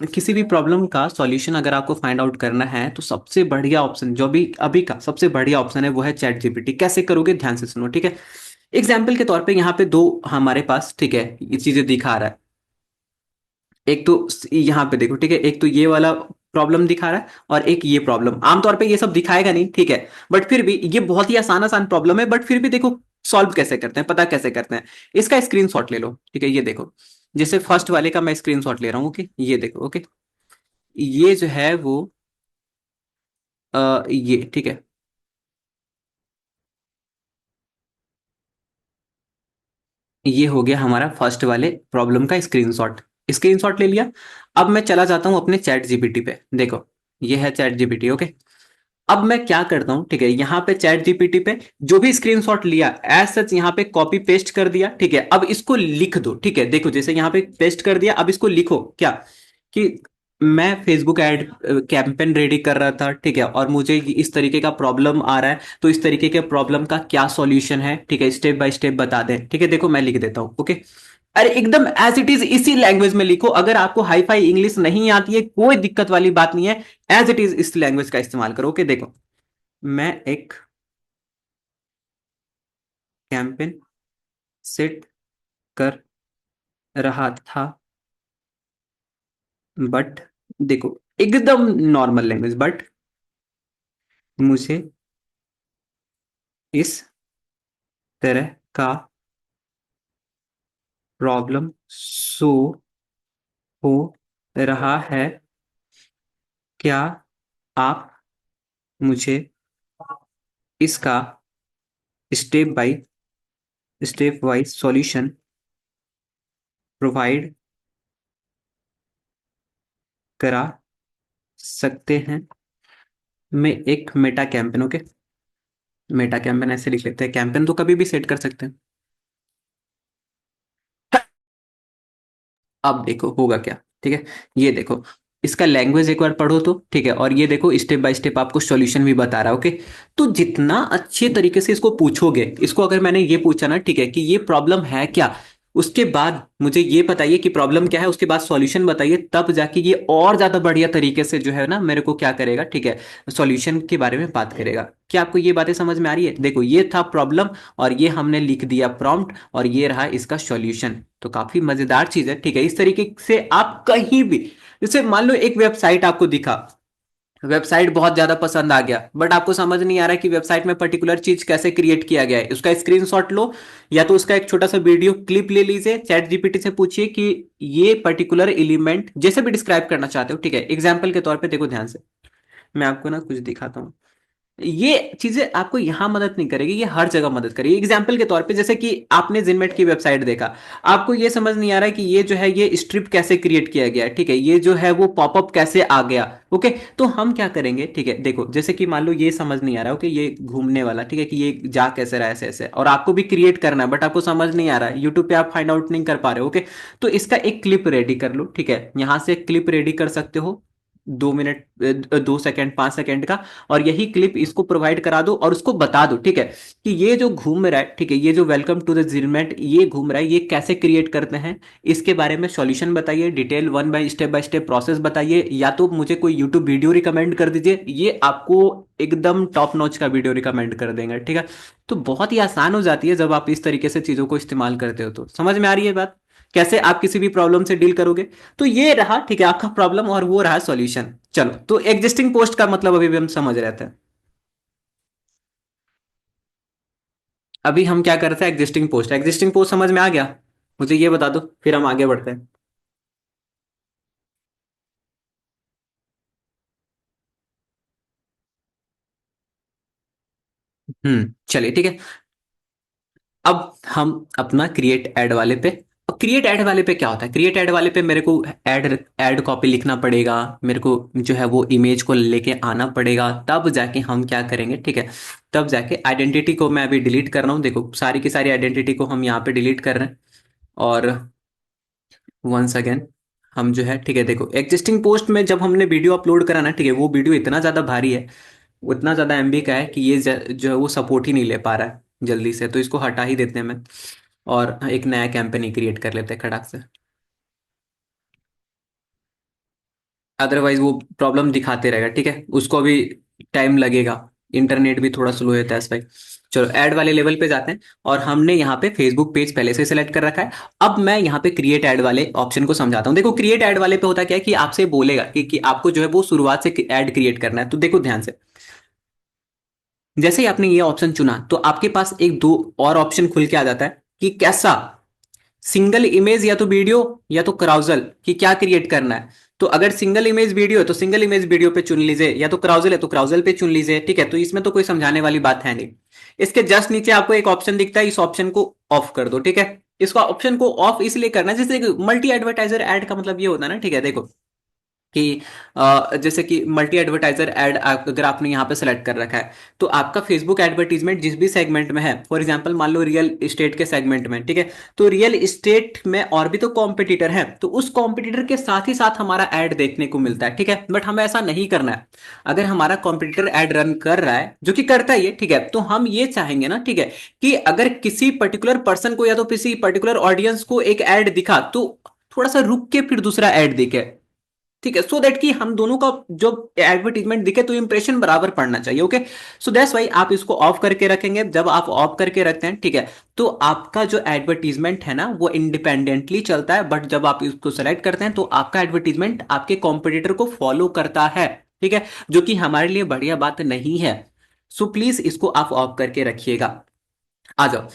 किसी भी प्रॉब्लम का सॉल्यूशन अगर आपको फाइंड आउट करना है, तो सबसे बढ़िया ऑप्शन जो भी अभी का सबसे बढ़िया ऑप्शन है वो है चैट जीपीटी। कैसे करोगे, ध्यान से सुनो, ठीक है। एग्जाम्पल के तौर पे यहाँ पे दो हमारे पास, ठीक है, ये चीजें दिखा रहा है। एक तो यहाँ पे देखो, ठीक है, एक तो ये वाला प्रॉब्लम दिखा रहा है, और एक ये प्रॉब्लम। आमतौर पे ये सब दिखाएगा नहीं, ठीक है, बट फिर भी ये बहुत ही आसान आसान प्रॉब्लम है, बट फिर भी देखो सॉल्व कैसे करते हैं, पता कैसे करते हैं। इसका स्क्रीनशॉट ले लो, ठीक है, ये देखो। जैसे फर्स्ट वाले का मैं स्क्रीनशॉट ले रहा हूँ, ओके, ये देखो, ओके। ये जो है वो ये ठीक है, ये हो गया हमारा फर्स्ट वाले प्रॉब्लम का स्क्रीनशॉट। स्क्रीनशॉट ले लिया। अब मैं चला जाता हूं अपने चैट जीपीटी पे, देखो ये है चैट जीपीटी, ओके। अब मैं क्या करता हूं, ठीक है, यहाँ पे चैट जीपीटी पे जो भी स्क्रीनशॉट लिया एज सच यहाँ पे कॉपी पेस्ट कर दिया, ठीक है। अब इसको लिख दो, ठीक है, देखो जैसे यहाँ पे पेस्ट कर दिया, अब इसको लिखो क्या, कि मैं फेसबुक ऐड कैंपेन रेडी कर रहा था, ठीक है, और मुझे इस तरीके का प्रॉब्लम आ रहा है, तो इस तरीके के प्रॉब्लम का क्या सॉल्यूशन है, ठीक है, स्टेप बाय स्टेप बता दें, ठीक है। देखो मैं लिख देता हूँ, ओके। अरे एकदम एज इट इज इसी लैंग्वेज में लिखो। अगर आपको हाई फाई इंग्लिश नहीं आती है, कोई दिक्कत वाली बात नहीं है, एज इट इज इस लैंग्वेज का इस्तेमाल करो, ओके। देखो, मैं एक कैंपेन सेट कर रहा था, बट देखो एकदम नॉर्मल लैंग्वेज, बट मुझे इस तरह का प्रॉब्लम सो हो रहा है, क्या आप मुझे इसका step by step wise solution provide करा सकते हैं? मैं एक Meta campaign, okay, Meta campaign ऐसे लिख लेते हैं, कैंपेन तो कभी भी सेट कर सकते हैं। अब देखो होगा क्या, ठीक है। ये देखो, इसका लैंग्वेज एक बार पढ़ो तो, ठीक है, और ये देखो स्टेप बाय स्टेप आपको सॉल्यूशन भी बता रहा है, ओके। तो जितना अच्छे तरीके से इसको पूछोगे, इसको अगर मैंने ये पूछा ना, ठीक है, कि ये प्रॉब्लम है क्या, उसके बाद मुझे ये बताइए कि प्रॉब्लम क्या है, उसके बाद सॉल्यूशन बताइए, तब जाके ये और ज्यादा बढ़िया तरीके से जो है ना मेरे को क्या करेगा, ठीक है, सॉल्यूशन के बारे में बात करेगा। क्या आपको ये बातें समझ में आ रही है? देखो ये था प्रॉब्लम, और ये हमने लिख दिया प्रॉम्प्ट, और ये रहा इसका सॉल्यूशन। तो काफी मजेदार चीज है, ठीक है। इस तरीके से आप कहीं भी, जैसे मान लो एक वेबसाइट आपको दिखा, वेबसाइट बहुत ज्यादा पसंद आ गया, बट आपको समझ नहीं आ रहा है कि वेबसाइट में पर्टिकुलर चीज कैसे क्रिएट किया गया है, उसका स्क्रीनशॉट लो, या तो उसका एक छोटा सा वीडियो क्लिप ले लीजिए, चैट जीपीटी से पूछिए कि ये पर्टिकुलर एलिमेंट जैसे भी डिस्क्राइब करना चाहते हो, ठीक है। एग्जाम्पल के तौर पे देखो ध्यान से, मैं आपको ना कुछ दिखाता हूँ। ये चीजें आपको यहां मदद नहीं करेगी, ये हर जगह मदद करेगी। एग्जाम्पल के तौर पे जैसे कि आपने जिनमेट की वेबसाइट देखा, आपको ये समझ नहीं आ रहा है कि ये जो है ये स्ट्रिप कैसे क्रिएट किया गया है, ठीक है, ये जो है वो पॉपअप कैसे आ गया, ओके। तो हम क्या करेंगे, ठीक है, देखो जैसे कि मान लो ये समझ नहीं आ रहा, ओके, ये घूमने वाला, ठीक है, कि ये जा कैसे रहा है ऐसे ऐसे, और आपको भी क्रिएट करना है, बट आपको समझ नहीं आ रहा है, यूट्यूब पे आप फाइंड आउट नहीं कर पा रहे हो, ओके। तो इसका एक क्लिप रेडी कर लो, ठीक है, यहां से क्लिप रेडी कर सकते हो, 2 मिनट, 2 सेकंड, 5 सेकंड का, और यही क्लिप इसको प्रोवाइड करा दो और उसको बता दो, ठीक है, कि ये जो घूम रहा है, ठीक है, ये जो वेलकम टू द जिलमेट ये घूम रहा है, ये कैसे क्रिएट करते हैं, इसके बारे में सॉल्यूशन बताइए, डिटेल बाय स्टेप प्रोसेस बताइए, या तो मुझे कोई यूट्यूब वीडियो रिकमेंड कर दीजिए, ये आपको एकदम टॉप नॉच का वीडियो रिकमेंड कर देंगे, ठीक है। तो बहुत ही आसान हो जाती है जब आप इस तरीके से चीज़ों को इस्तेमाल करते हो। तो समझ में आ रही है बात, कैसे आप किसी भी प्रॉब्लम से डील करोगे। तो ये रहा, ठीक है, आपका प्रॉब्लम, और वो रहा सॉल्यूशन। चलो, तो एग्जिस्टिंग पोस्ट का मतलब अभी भी हम समझ रहे थे। अभी हम क्या करते हैं, एग्जिस्टिंग पोस्ट समझ में आ गया, मुझे ये बता दो, फिर हम आगे बढ़ते हैं। चलिए ठीक है। अब हम अपना क्रिएट ऐड वाले पे, अब क्रिएट ऐड वाले पे क्या होता है, क्रिएट ऐड वाले पे मेरे को ऐड ऐड कॉपी लिखना पड़ेगा, मेरे को जो है वो इमेज को लेके आना पड़ेगा, तब जाके हम क्या करेंगे, ठीक है। तब जाके आइडेंटिटी को मैं अभी डिलीट कर रहा हूँ, देखो सारी की सारी आइडेंटिटी को हम यहाँ पे डिलीट कर रहे हैं। और वंस अगेन हम जो है, ठीक है, देखो एग्जिस्टिंग पोस्ट में जब हमने वीडियो अपलोड करा ना, ठीक है, वो वीडियो इतना ज़्यादा भारी है, उतना ज़्यादा एमबी का है कि ये जो है वो सपोर्ट ही नहीं ले पा रहा है जल्दी से, तो इसको हटा ही देते हैं मैं, और एक नया कैंपेन ही क्रिएट कर लेते हैं खड़ाक से। अदरवाइज वो प्रॉब्लम दिखाते रहेगा, ठीक है, उसको भी टाइम लगेगा, इंटरनेट भी थोड़ा स्लो होता है इस भाई। चलो ऐड वाले लेवल पे जाते हैं, और हमने यहाँ पे फेसबुक पेज पहले से सिलेक्ट कर रखा है। अब मैं यहाँ पे क्रिएट ऐड वाले ऑप्शन को समझाता हूँ। देखो क्रिएट ऐड वाले पे होता क्या है कि आपसे बोलेगा कि आपको जो है वो शुरुआत से ऐड क्रिएट करना है। तो देखो ध्यान से, जैसे ही आपने ये ऑप्शन चुना तो आपके पास एक दो और ऑप्शन खुल के आ जाता है कि कैसा सिंगल इमेज या तो वीडियो या तो क्राउजल की क्या क्रिएट करना है। तो अगर सिंगल इमेज वीडियो है तो सिंगल इमेज वीडियो पे चुन लीजिए, या तो क्राउजल है तो क्राउजल पे चुन लीजिए, ठीक है। तो इसमें तो कोई समझाने वाली बात है नहीं। इसके जस्ट नीचे आपको एक ऑप्शन दिखता है, इस ऑप्शन को ऑफ कर दो, ठीक है। इसको ऑप्शन को ऑफ इसलिए करना है, जैसे मल्टी एडवर्टाइजर ऐड का मतलब ये होता है ना, ठीक है, देखो कि जैसे कि मल्टी एडवर्टाइजर ऐड अगर आपने यहाँ पे सेलेक्ट कर रखा है, तो आपका फेसबुक एडवर्टीजमेंट जिस भी सेगमेंट में है, फॉर एग्जांपल मान लो रियल एस्टेट के सेगमेंट में, ठीक है, तो रियल एस्टेट में और भी तो कॉम्पिटिटर है, तो उस कॉम्पिटिटर के साथ ही साथ हमारा ऐड देखने को मिलता है, ठीक है। बट हमें ऐसा नहीं करना है। अगर हमारा कॉम्पिटिटर ऐड रन कर रहा है, जो कि करता ही है, ठीक है, तो हम ये चाहेंगे ना, ठीक है, कि अगर किसी पर्टिकुलर पर्सन को या तो किसी पर्टिकुलर ऑडियंस को एक ऐड दिखा, तो थोड़ा सा रुक के फिर दूसरा ऐड दिखे, ठीक है, सो दैट कि हम दोनों का जो एडवर्टीजमेंट दिखे तो इंप्रेशन बराबर पड़ना चाहिए, ओके। सो दैट्स वाई आप इसको ऑफ करके रखेंगे। जब आप ऑफ करके रखते हैं, ठीक है, तो आपका जो एडवर्टीजमेंट है ना वो इंडिपेंडेंटली चलता है, बट जब आप इसको सेलेक्ट करते हैं तो आपका एडवर्टीजमेंट आपके कॉम्पिटिटर को फॉलो करता है, ठीक है, जो कि हमारे लिए बढ़िया बात नहीं है। सो प्लीज इसको आप ऑफ करके रखिएगा। आ जाओ,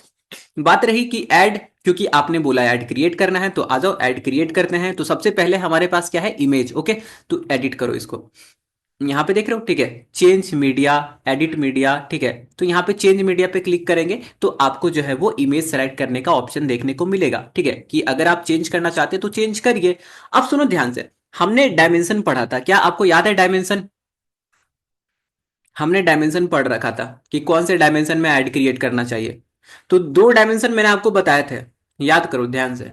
बात रही कि ऐड, क्योंकि आपने बोला ऐड क्रिएट करना है, तो आ जाओ ऐड क्रिएट करते हैं। तो सबसे पहले हमारे पास क्या है, इमेज, ओके। तो एडिट करो इसको, यहाँ पे देख रहे हो, ठीक है, चेंज मीडिया, एडिट मीडिया, ठीक है। तो यहाँ पे चेंज मीडिया पे क्लिक करेंगे तो आपको जो है वो इमेज सेलेक्ट करने का ऑप्शन देखने को मिलेगा, ठीक है, कि अगर आप चेंज करना चाहते हैं तो चेंज करिए। अब सुनो ध्यान से, हमने डायमेंशन पढ़ा था, क्या आपको याद है डायमेंशन? हमने डायमेंशन पढ़ रखा था कि कौन से डायमेंशन में ऐड क्रिएट करना चाहिए। तो दो डायमेंशन मैंने आपको बताए थे, याद करो ध्यान से।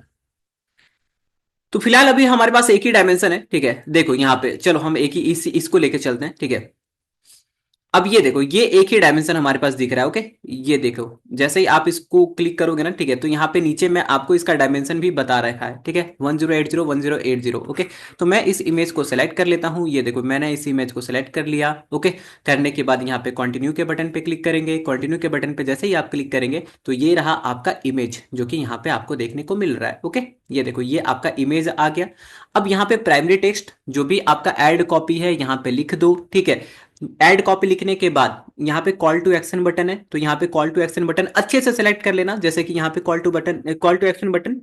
तो फिलहाल अभी हमारे पास एक ही डायमेंशन है, ठीक है, देखो यहाँ पे, चलो हम एक ही इसको लेके चलते हैं, ठीक है। अब ये देखो, ये एक ही डायमेंशन हमारे पास दिख रहा है, ओके। ये देखो, जैसे ही आप इसको क्लिक करोगे ना, ठीक है, तो यहाँ पे नीचे मैं आपको इसका डायमेंशन भी बता रखा है, ठीक है, 1080 1080, ओके। तो मैं इस इमेज को सेलेक्ट कर लेता हूँ, ये देखो मैंने इस इमेज को सेलेक्ट कर लिया, ओके। करने के बाद यहाँ पे कंटिन्यू के बटन पे क्लिक करेंगे, कंटिन्यू के बटन पे जैसे ही आप क्लिक करेंगे तो ये रहा आपका इमेज, जो कि यहाँ पे आपको देखने को मिल रहा है, ओके। ये देखो ये आपका इमेज आ गया। अब यहाँ पे प्राइमरी टेक्स्ट जो भी आपका एड कॉपी है यहाँ पे लिख दो, ठीक है। ऐड कॉपी लिखने के बाद यहाँ पे कॉल टू एक्शन बटन है, तो यहाँ पे कॉल टू एक्शन बटन अच्छे से सेलेक्ट कर लेना, जैसे कि यहाँ पे call to action button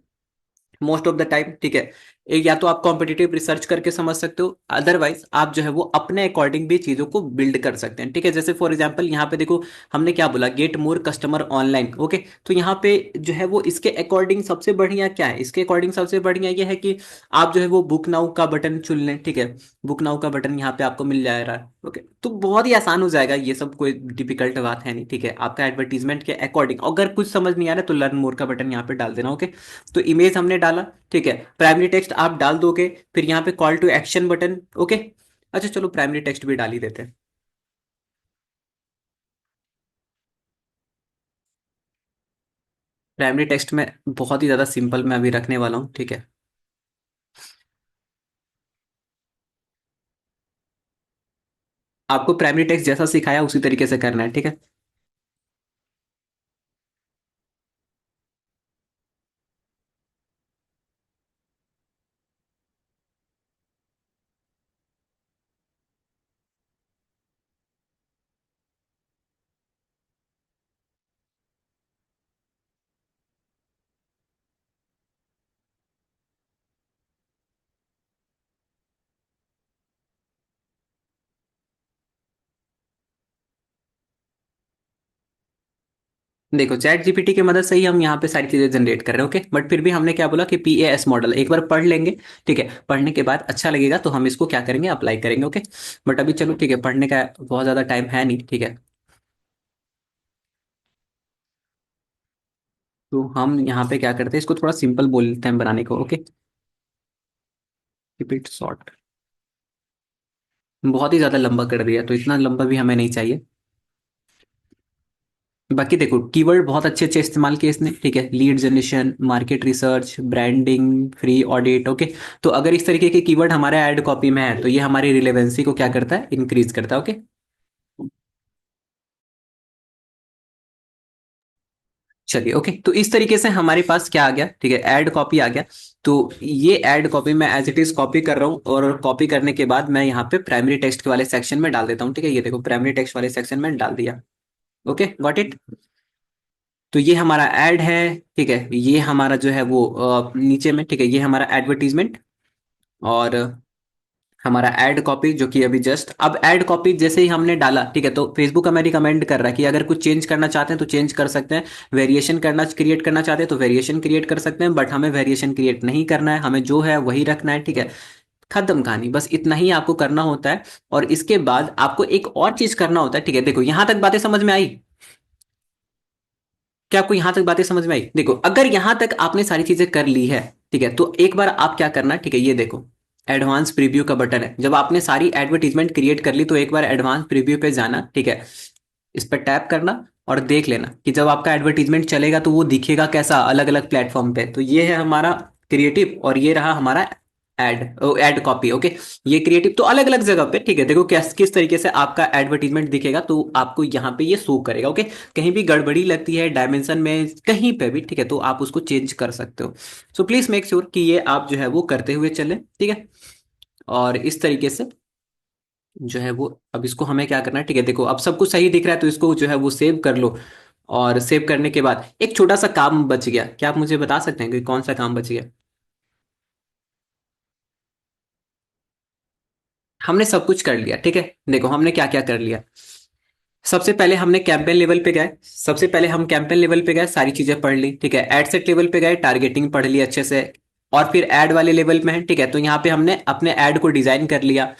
most of the time, ठीक है, एक या तो आप कॉम्पिटिटिव रिसर्च करके समझ सकते हो, अदरवाइज आप जो है वो अपने अकॉर्डिंग भी चीजों को बिल्ड कर सकते हैं, ठीक है। जैसे फॉर एग्जांपल यहाँ पे देखो, हमने क्या बोला, get more customer online, okay. तो यहाँ पे जो है वो इसके अकॉर्डिंग सबसे बढ़िया क्या है, इसके अकॉर्डिंग सबसे बढ़िया ये है कि आप जो है वो बुक नाउ का बटन चुन लें, ठीक है। बुक नाउ का बटन यहाँ पे आपको मिल जा रहा है, ओके। तो बहुत ही आसान हो जाएगा, ये सब कोई डिफिकल्ट बात है नहीं, ठीक है। आपका एडवर्टीजमेंट के अकॉर्डिंग अगर कुछ समझ नहीं आ रहा है तो लर्न मोर का बटन यहाँ पे डाल देना, ओके। तो इमेज हमने डाला, ठीक है, प्राइमरी टेक्स्ट आप डाल दोगे, फिर यहाँ पे call to action button, okay. अच्छा चलो प्राइमरी टेक्स्ट भी डाल ही देते हैं। प्राइमरी टेक्स्ट में बहुत ही ज़्यादा सिंपल मैं अभी रखने वाला हूँ, ठीक है। आपको प्राइमरी टेक्स्ट जैसा सिखाया उसी तरीके से करना है, ठीक है। देखो चैट जीपीटी की मदद से ही हम यहाँ पे सारी चीजें जनरेट कर रहे हैं, ओके। बट फिर भी हमने क्या बोला कि पीएएस मॉडल एक बार पढ़ लेंगे, ठीक है। पढ़ने के बाद अच्छा लगेगा तो हम इसको क्या करेंगे, अप्लाई करेंगे, ओके। बट अभी चलो ठीक है, पढ़ने का बहुत ज्यादा टाइम है नहीं, ठीक है। तो हम यहाँ पे क्या करते हैं, इसको थोड़ा सिंपल बोल लेते हैं बनाने को, ओके। Keep it short. बहुत ही ज्यादा लंबा कर दिया, तो इतना लंबा भी हमें नहीं चाहिए। बाकी देखो कीवर्ड बहुत अच्छे अच्छे इस्तेमाल किए इसने, ठीक है। Lead generation, market research, branding, free audit, okay. तो अगर इस तरीके के कीवर्ड हमारे ऐड कॉपी में है तो ये हमारी रिलेवेंसी को क्या करता है, इंक्रीज करता है, ओके। चलिए ओके, तो इस तरीके से हमारे पास क्या आ गया, ठीक है, ऐड कॉपी आ गया। तो ये ऐड कॉपी मैं एज इट इज कॉपी कर रहा हूँ, और कॉपी करने के बाद मैं यहाँ पे प्राइमरी टेक्स्ट वाले सेक्शन में डाल देता हूँ, ठीक है। ये देखो प्राइमरी टेक्स्ट वाले सेक्शन में डाल दिया, ओके, गॉट इट। तो ये हमारा ऐड है, ठीक है। ये हमारा जो है वो नीचे में, ठीक है, ये हमारा एडवर्टीजमेंट। और हमारा ऐड कॉपी जो कि अभी जस्ट, अब ऐड कॉपी जैसे ही हमने डाला, ठीक है, तो फेसबुक हमें रिकमेंड कर रहा है कि अगर कुछ चेंज करना चाहते हैं तो चेंज कर सकते हैं, वेरिएशन करना क्रिएट करना चाहते हैं तो वेरिएशन क्रिएट कर सकते हैं, बट हमें वेरिएशन क्रिएट नहीं करना है, हमें जो है वही रखना है, ठीक है। खत्म कहानी, बस इतना ही आपको करना होता है। और इसके बाद आपको एक और चीज करना होता है, ठीक है। देखो यहां तक बातें समझ में आई? क्या आपको यहां तक बातें समझ में आई? देखो अगर यहां तक आपने सारी चीजें कर ली है, ठीक है, तो एक बार आप क्या करना, ठीक है, ये देखो एडवांस प्रीव्यू का बटन है। जब आपने सारी एडवर्टीजमेंट क्रिएट कर ली तो एक बार एडवांस प्रीव्यू पे जाना, ठीक है। इस पर टैप करना और देख लेना कि जब आपका एडवर्टीजमेंट चलेगा तो वो दिखेगा कैसा अलग अलग प्लेटफॉर्म पे। तो ये है हमारा क्रिएटिव और ये रहा हमारा एड, एड कॉपी, ओके। ये क्रिएटिव तो अलग अलग जगह पे, ठीक है। देखो किस तरीके से आपका एडवर्टीजमेंट दिखेगा, तो आपको यहाँ पे ये शो करेगा, ओके। कहीं भी गड़बड़ी लगती है डायमेंशन में कहीं पे भी, ठीक है, तो आप उसको चेंज कर सकते हो। सो प्लीज मेक श्योर कि ये आप जो है वो करते हुए चले, ठीक है। और इस तरीके से जो है वो, अब इसको हमें क्या करना है, ठीक है। देखो अब सब कुछ सही दिख रहा है तो इसको जो है वो सेव कर लो। और सेव करने के बाद एक छोटा सा काम बच गया, क्या आप मुझे बता सकते हैं कि कौन सा काम बच गया? हमने सब कुछ कर लिया, ठीक है। देखो हमने क्या क्या कर लिया। सबसे पहले हमने कैंपेन लेवल पे गए, सबसे पहले हम कैंपेन लेवल पे गए, सारी चीजें पढ़ ली, ठीक है। एड सेट लेवल पे गए, टारगेटिंग पढ़ ली अच्छे से। और फिर ऐड वाले लेवल में है, ठीक है, तो यहाँ पे हमने अपने ऐड को डिजाइन कर लिया।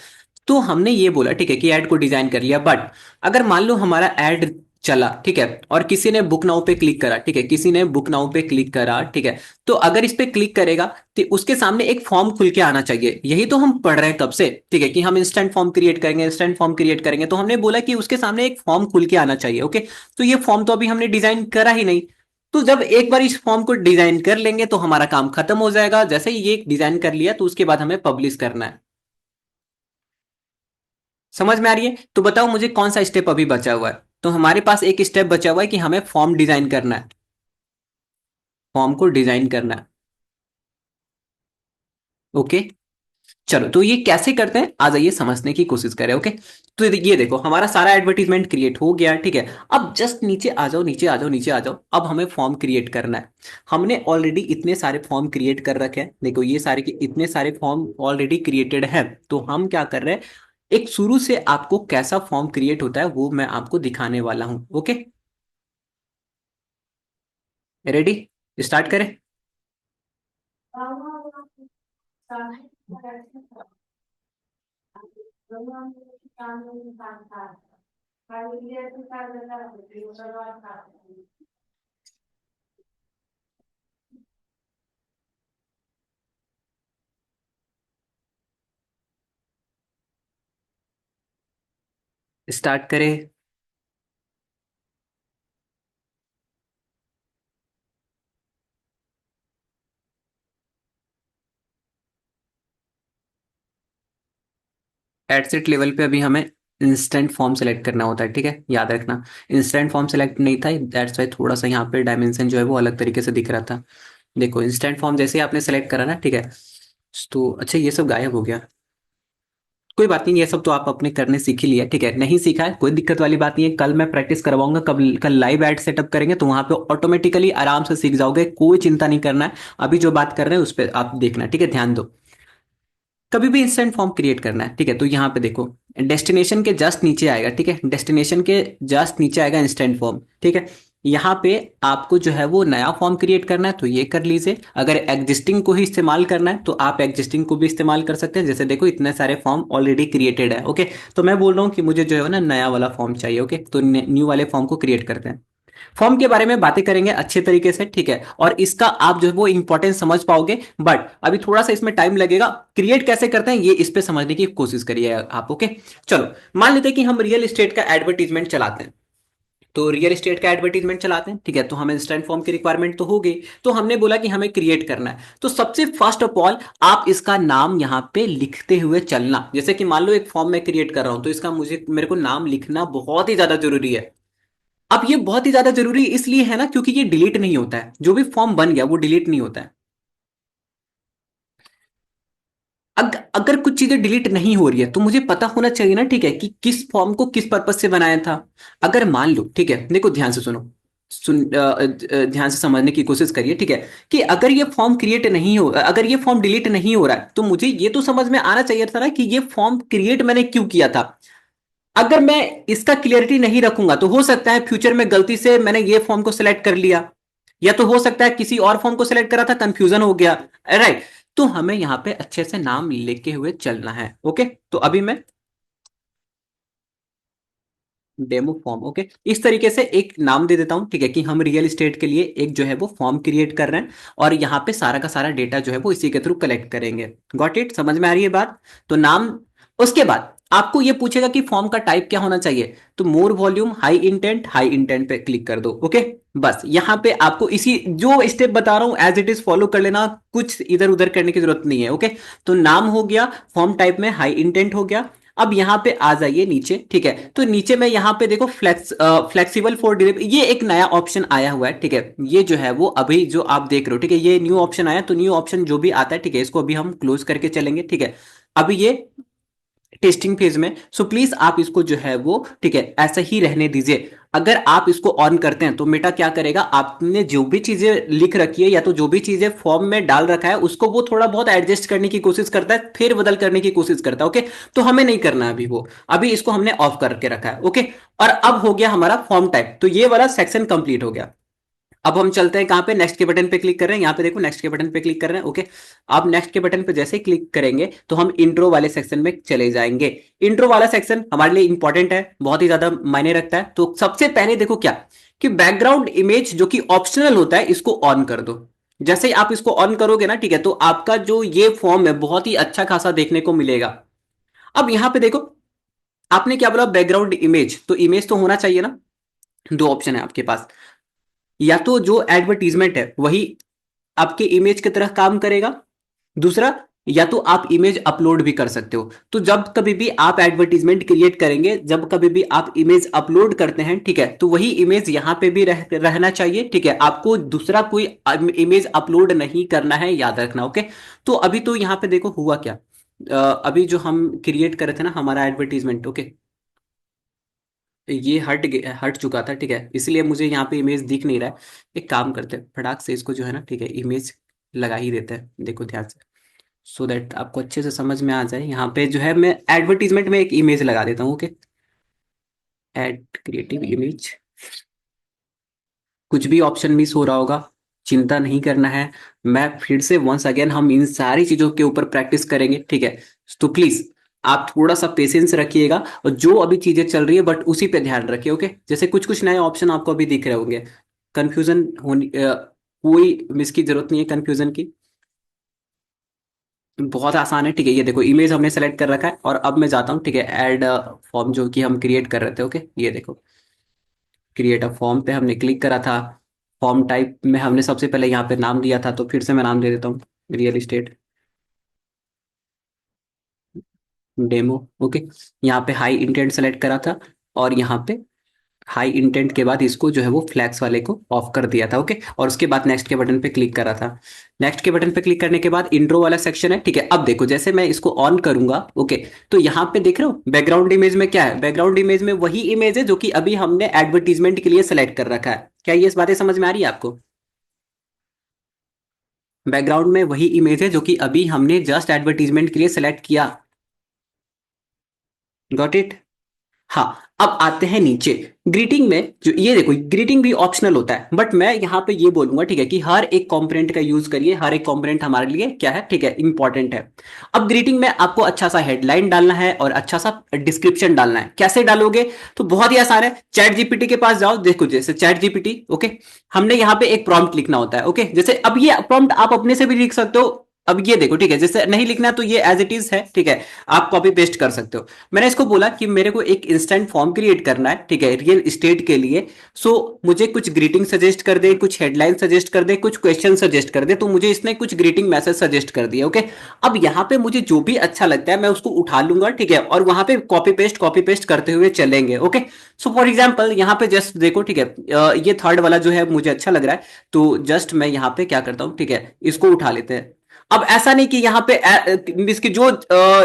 तो हमने ये बोला, ठीक है, कि ऐड को डिजाइन कर लिया, बट अगर मान लो हमारा ऐड चला, ठीक है, और किसी ने बुक नाउ पे क्लिक करा, ठीक है, किसी ने बुक नाउ पे क्लिक करा, ठीक है। तो अगर इस पे क्लिक करेगा तो उसके सामने एक फॉर्म खुल के आना चाहिए। यही तो हम पढ़ रहे हैं कब से, ठीक है, कि हम इंस्टेंट फॉर्म क्रिएट करेंगे, इंस्टेंट फॉर्म क्रिएट करेंगे, तो हमने बोला कि उसके सामने एक फॉर्म खुल के आना चाहिए, ओके। तो ये फॉर्म तो अभी हमने डिजाइन करा ही नहीं। तो जब एक बार इस फॉर्म को डिजाइन कर लेंगे तो हमारा काम खत्म हो जाएगा। जैसे ही ये डिजाइन कर लिया तो उसके बाद हमें पब्लिश करना है। समझ में आ रही है? तो बताओ मुझे कौन सा स्टेप अभी बचा हुआ है। तो हमारे पास एक स्टेप बचा हुआ है कि हमें फॉर्म डिजाइन करना है, फॉर्म को डिजाइन करना है, ओके। चलो तो ये कैसे करते हैं, आ जाइए समझने की कोशिश करें, ओके। तो ये देखो हमारा सारा एडवर्टीजमेंट क्रिएट हो गया, ठीक है। अब जस्ट नीचे आ जाओ, नीचे आ जाओ, नीचे आ जाओ। अब हमें फॉर्म क्रिएट करना है। हमने ऑलरेडी इतने सारे फॉर्म क्रिएट कर रखे हैं, देखो ये सारे के इतने सारे फॉर्म ऑलरेडी क्रिएटेड हैं। तो हम क्या कर रहे हैं, एक शुरू से आपको कैसा फॉर्म क्रिएट होता है वो मैं आपको दिखाने वाला हूं, ओके। रेडी, स्टार्ट करें। स्टार्ट करें। एट सेट लेवल पे अभी हमें इंस्टेंट फॉर्म सेलेक्ट करना होता है, ठीक है, याद रखना। इंस्टेंट फॉर्म सेलेक्ट नहीं था, दैट्स वाई थोड़ा सा यहाँ पे डायमेंशन जो है वो अलग तरीके से दिख रहा था। देखो इंस्टेंट फॉर्म जैसे ही आपने सेलेक्ट करा ना, ठीक है, तो अच्छा ये सब गायब हो गया। कोई बात नहीं, ये सब तो आप अपने करने सीख ही लिया, ठीक है, नहीं सीखा है कोई दिक्कत वाली बात नहीं है, कल मैं प्रैक्टिस करवाऊंगा, कल लाइव एड सेटअप करेंगे तो वहां पे ऑटोमेटिकली आराम से सीख जाओगे, कोई चिंता नहीं करना है। अभी जो बात कर रहे हैं उस पर आप देखना, ठीक है, ध्यान दो। कभी भी इंस्टेंट फॉर्म क्रिएट करना है, ठीक है, तो यहाँ पे देखो डेस्टिनेशन के जस्ट नीचे आएगा, ठीक है, डेस्टिनेशन के जस्ट नीचे आएगा इंस्टेंट फॉर्म, ठीक है। यहाँ पे आपको जो है वो नया फॉर्म क्रिएट करना है तो ये कर लीजिए, अगर एग्जिस्टिंग को ही इस्तेमाल करना है तो आप एग्जिस्टिंग को भी इस्तेमाल कर सकते हैं, जैसे देखो इतने सारे फॉर्म ऑलरेडी क्रिएटेड है, ओके। तो मैं बोल रहा हूँ कि मुझे जो है ना नया वाला फॉर्म चाहिए, ओके, तो न्यू वाले फॉर्म को क्रिएट करते हैं। फॉर्म के बारे में बातें करेंगे अच्छे तरीके से, ठीक है, और इसका आप जो है वो इंपॉर्टेंस समझ पाओगे, बट अभी थोड़ा सा इसमें टाइम लगेगा। क्रिएट कैसे करते हैं ये इस पे समझने की कोशिश करिए आप, ओके। चलो मान लेते हैं कि हम रियल एस्टेट का एडवर्टीजमेंट चलाते हैं, तो रियल एस्टेट का एडवर्टीजमेंट चलाते हैं, ठीक है, तो हमें इंस्टेंट फॉर्म की रिक्वायरमेंट तो हो गई, तो हमने बोला कि हमें क्रिएट करना है, तो सबसे फर्स्ट ऑफ ऑल आप इसका नाम यहां पे लिखते हुए चलना, जैसे कि मान लो एक फॉर्म मैं क्रिएट कर रहा हूं तो इसका मुझे मेरे को नाम लिखना बहुत ही ज्यादा जरूरी है। अब ये बहुत ही ज्यादा जरूरी इसलिए है ना क्योंकि ये डिलीट नहीं होता है, जो भी फॉर्म बन गया वो डिलीट नहीं होता है। अगर कुछ चीजें डिलीट नहीं हो रही है तो मुझे पता होना चाहिए ना, ठीक है, कि किस फॉर्म को किस पर्पज से बनाया था। अगर मान लो, ठीक है, देखो ध्यान से सुनो, ध्यान से समझने की कोशिश करिए, ठीक है, कि अगर ये फॉर्म क्रिएट नहीं हो, अगर ये फॉर्म डिलीट नहीं हो रहा है तो मुझे ये तो समझ में आना चाहिए था ना कि ये फॉर्म क्रिएट मैंने क्यों किया था। अगर मैं इसका क्लियरिटी नहीं रखूंगा तो हो सकता है फ्यूचर में गलती से मैंने ये फॉर्म को सिलेक्ट कर लिया, या तो हो सकता है किसी और फॉर्म को सिलेक्ट करा था, कंफ्यूजन हो गया, राइट। तो हमें यहां पे अच्छे से नाम लेके हुए चलना है, ओके। तो अभी मैं डेमो फॉर्म, ओके, इस तरीके से एक नाम दे देता हूं, ठीक है, कि हम रियल एस्टेट के लिए एक जो है वो फॉर्म क्रिएट कर रहे हैं, और यहाँ पे सारा का सारा डेटा जो है वो इसी के थ्रू कलेक्ट करेंगे। गॉट इट, समझ में आ रही है बात। तो नाम, उसके बाद आपको ये पूछेगा कि फॉर्म का टाइप क्या होना चाहिए, तो मोर वॉल्यूम हाई इंटेंट पे क्लिक कर दो, ओके। बस यहाँ पे आपको इसी जो स्टेप बता रहा हूं एज इट इज फॉलो कर लेना, कुछ इधर उधर करने की जरूरत नहीं है, ओके। तो नाम हो गया, फॉर्म टाइप में हाई इंटेंट हो गया। अब यहाँ पे आ जाइए नीचे, ठीक है, तो नीचे में यहाँ पे देखो फ्लेक्सिबल फॉर डिलीवरी, ये एक नया ऑप्शन आया हुआ है, ठीक है, ये जो है वो अभी जो आप देख रहे हो, ठीक है, ये न्यू ऑप्शन आया, तो न्यू ऑप्शन जो भी आता है, ठीक है, इसको अभी हम क्लोज करके चलेंगे, ठीक है। अभी ये टेस्टिंग फेज में, सो प्लीज आप इसको जो है वो, ठीक है, ऐसा ही रहने दीजिए। अगर आप इसको ऑन करते हैं तो मेटा क्या करेगा, आपने जो भी चीजें लिख रखी है या तो जो भी चीजें फॉर्म में डाल रखा है उसको वो थोड़ा बहुत एडजस्ट करने की कोशिश करता है, फिर बदल करने की कोशिश करता है, ओके। तो हमें नहीं करना है अभी वो, अभी इसको हमने ऑफ करके रखा है, ओके। और अब हो गया हमारा फॉर्म टाइप, तो ये वाला सेक्शन कंप्लीट हो गया। अब हम चलते हैं कहां पे, नेक्स्ट के बटन पे क्लिक कर रहे हैं, यहाँ पे देखो नेक्स्ट के बटन पे क्लिक कर रहे हैं, ओके। अब नेक्स्ट के बटन पे जैसे क्लिक करेंगे तो हम इंट्रो वाले सेक्शन में चले जाएंगे। इंट्रो वाला सेक्शन हमारे लिए इंपॉर्टेंट है, बहुत ही ज्यादा मायने रखता है, तो सबसे पहले देखो क्या, कि बैकग्राउंड इमेज जो कि ऑप्शनल होता है इसको ऑन कर दो। जैसे ही आप इसको ऑन करोगे ना, ठीक है, तो आपका जो ये फॉर्म है बहुत ही अच्छा खासा देखने को मिलेगा। अब यहां पे देखो, आपने क्या बोला, बैकग्राउंड इमेज, तो इमेज तो होना चाहिए ना। दो ऑप्शन है आपके पास, या तो जो एडवर्टीजमेंट है वही आपके इमेज की तरह काम करेगा, दूसरा, या तो आप इमेज अपलोड भी कर सकते हो। तो जब कभी भी आप एडवर्टीजमेंट क्रिएट करेंगे, जब कभी भी आप इमेज अपलोड करते हैं, ठीक है, तो वही इमेज यहां पे भी रहना चाहिए, ठीक है, आपको दूसरा कोई इमेज अपलोड नहीं करना है, याद रखना, ओके। तो अभी तो यहां पे देखो हुआ क्या, अभी जो हम क्रिएट कर रहे थे ना हमारा एडवर्टीजमेंट, ओके, ये हट चुका था, ठीक है, इसलिए मुझे यहाँ पे इमेज दिख नहीं रहा है। एक काम करते हैं, फटाक से इसको जो है ना, ठीक है, इमेज लगा ही देते हैं, देखो ध्यान से, सो दैट आपको अच्छे से समझ में आ जाए। यहाँ पे जो है मैं एडवर्टीजमेंट में एक इमेज लगा देता हूँ, ओके, एड क्रिएटिव इमेज। कुछ भी ऑप्शन मिस हो रहा होगा, चिंता नहीं करना है, मैं फिर से वंस अगेन हम इन सारी चीजों के ऊपर प्रैक्टिस करेंगे, ठीक है। तो प्लीज आप थोड़ा सा पेशेंस रखिएगा, और जो अभी चीजें चल रही है बट उसी पे ध्यान रखिए, ओके। जैसे कुछ कुछ नए ऑप्शन आपको अभी दिख रहे होंगे, कंफ्यूजन होनी कोई मिस की जरूरत नहीं है कंफ्यूजन की। बहुत आसान है, ठीक है। ये देखो इमेज हमने सेलेक्ट कर रखा है और अब मैं जाता हूँ, ठीक है, ऐड फॉर्म जो कि हम क्रिएट कर रहे थे। ओके, ये देखो क्रिएट अ फॉर्म पे हमने क्लिक करा था। फॉर्म टाइप में हमने सबसे पहले यहाँ पे नाम दिया था, तो फिर से मैं नाम दे देता हूँ, रियल इस्टेट डेमो। ओके, यहाँ पे हाई इंटेंट सेलेक्ट करा था और यहाँ पे हाई इंटेंट के बाद इसको जो है वो फ्लैग्स वाले को ऑफ कर दिया था। ओके, और उसके बाद नेक्स्ट के बटन पे क्लिक करा था। नेक्स्ट के बटन पे क्लिक करने के बाद इंट्रो वाला सेक्शन है, ठीक है। अब देखो जैसे मैं इसको ऑन करूंगा, ओके, तो यहाँ पे देख रहे हो बैकग्राउंड इमेज में क्या है, बैकग्राउंड इमेज में वही इमेज है जो कि अभी हमने एडवर्टीजमेंट के लिए सेलेक्ट कर रखा है। क्या ये इस बातें समझ में आ रही है आपको? बैकग्राउंड में वही इमेज है जो कि अभी हमने जस्ट एडवर्टीजमेंट के लिए सेलेक्ट किया। Got it? हाँ। अब आते हैं नीचे। ग्रीटिंग में जो ये देखो, ग्रीटिंग भी ऑप्शनल होता है, बट मैं यहाँ पे ये बोलूंगा, ठीक है, कि हर एक कंपोनेंट का यूज करिए। हर एक कंपोनेंट हमारे लिए क्या है, ठीक है, इंपॉर्टेंट है। अब ग्रीटिंग में आपको अच्छा सा हेडलाइन डालना है और अच्छा सा डिस्क्रिप्शन डालना है। कैसे डालोगे? तो बहुत ही आसान है। चैट जीपीटी के पास जाओ, देखो जैसे चैट जीपीटी, ओके, हमने यहाँ पे एक प्रॉम्प्ट लिखना होता है। ओके, जैसे अब ये प्रॉम्प्ट आप अपने से भी लिख सकते हो। अब ये देखो, ठीक है, जैसे नहीं लिखना तो ये एज इट इज है, ठीक है, आप कॉपी पेस्ट कर सकते हो। मैंने इसको बोला कि मेरे को एक इंस्टेंट फॉर्म क्रिएट करना है, ठीक है, रियल एस्टेट के लिए। सो मुझे कुछ ग्रीटिंग सजेस्ट कर दे, कुछ हेडलाइन सजेस्ट कर दे, कुछ क्वेश्चन सजेस्ट कर दे। तो मुझे इसने कुछ ग्रीटिंग मैसेज सजेस्ट कर दिया। ओके, अब यहाँ पे मुझे जो भी अच्छा लगता है मैं उसको उठा लूंगा, ठीक है, और वहां पे कॉपी पेस्ट करते हुए चलेंगे। ओके, सो फॉर एग्जाम्पल यहाँ पे जस्ट देखो, ठीक है, ये थर्ड वाला जो है मुझे अच्छा लग रहा है, तो जस्ट मैं यहाँ पे क्या करता हूँ, ठीक है, इसको उठा लेते हैं। अब ऐसा नहीं कि यहाँ पे इसकी जो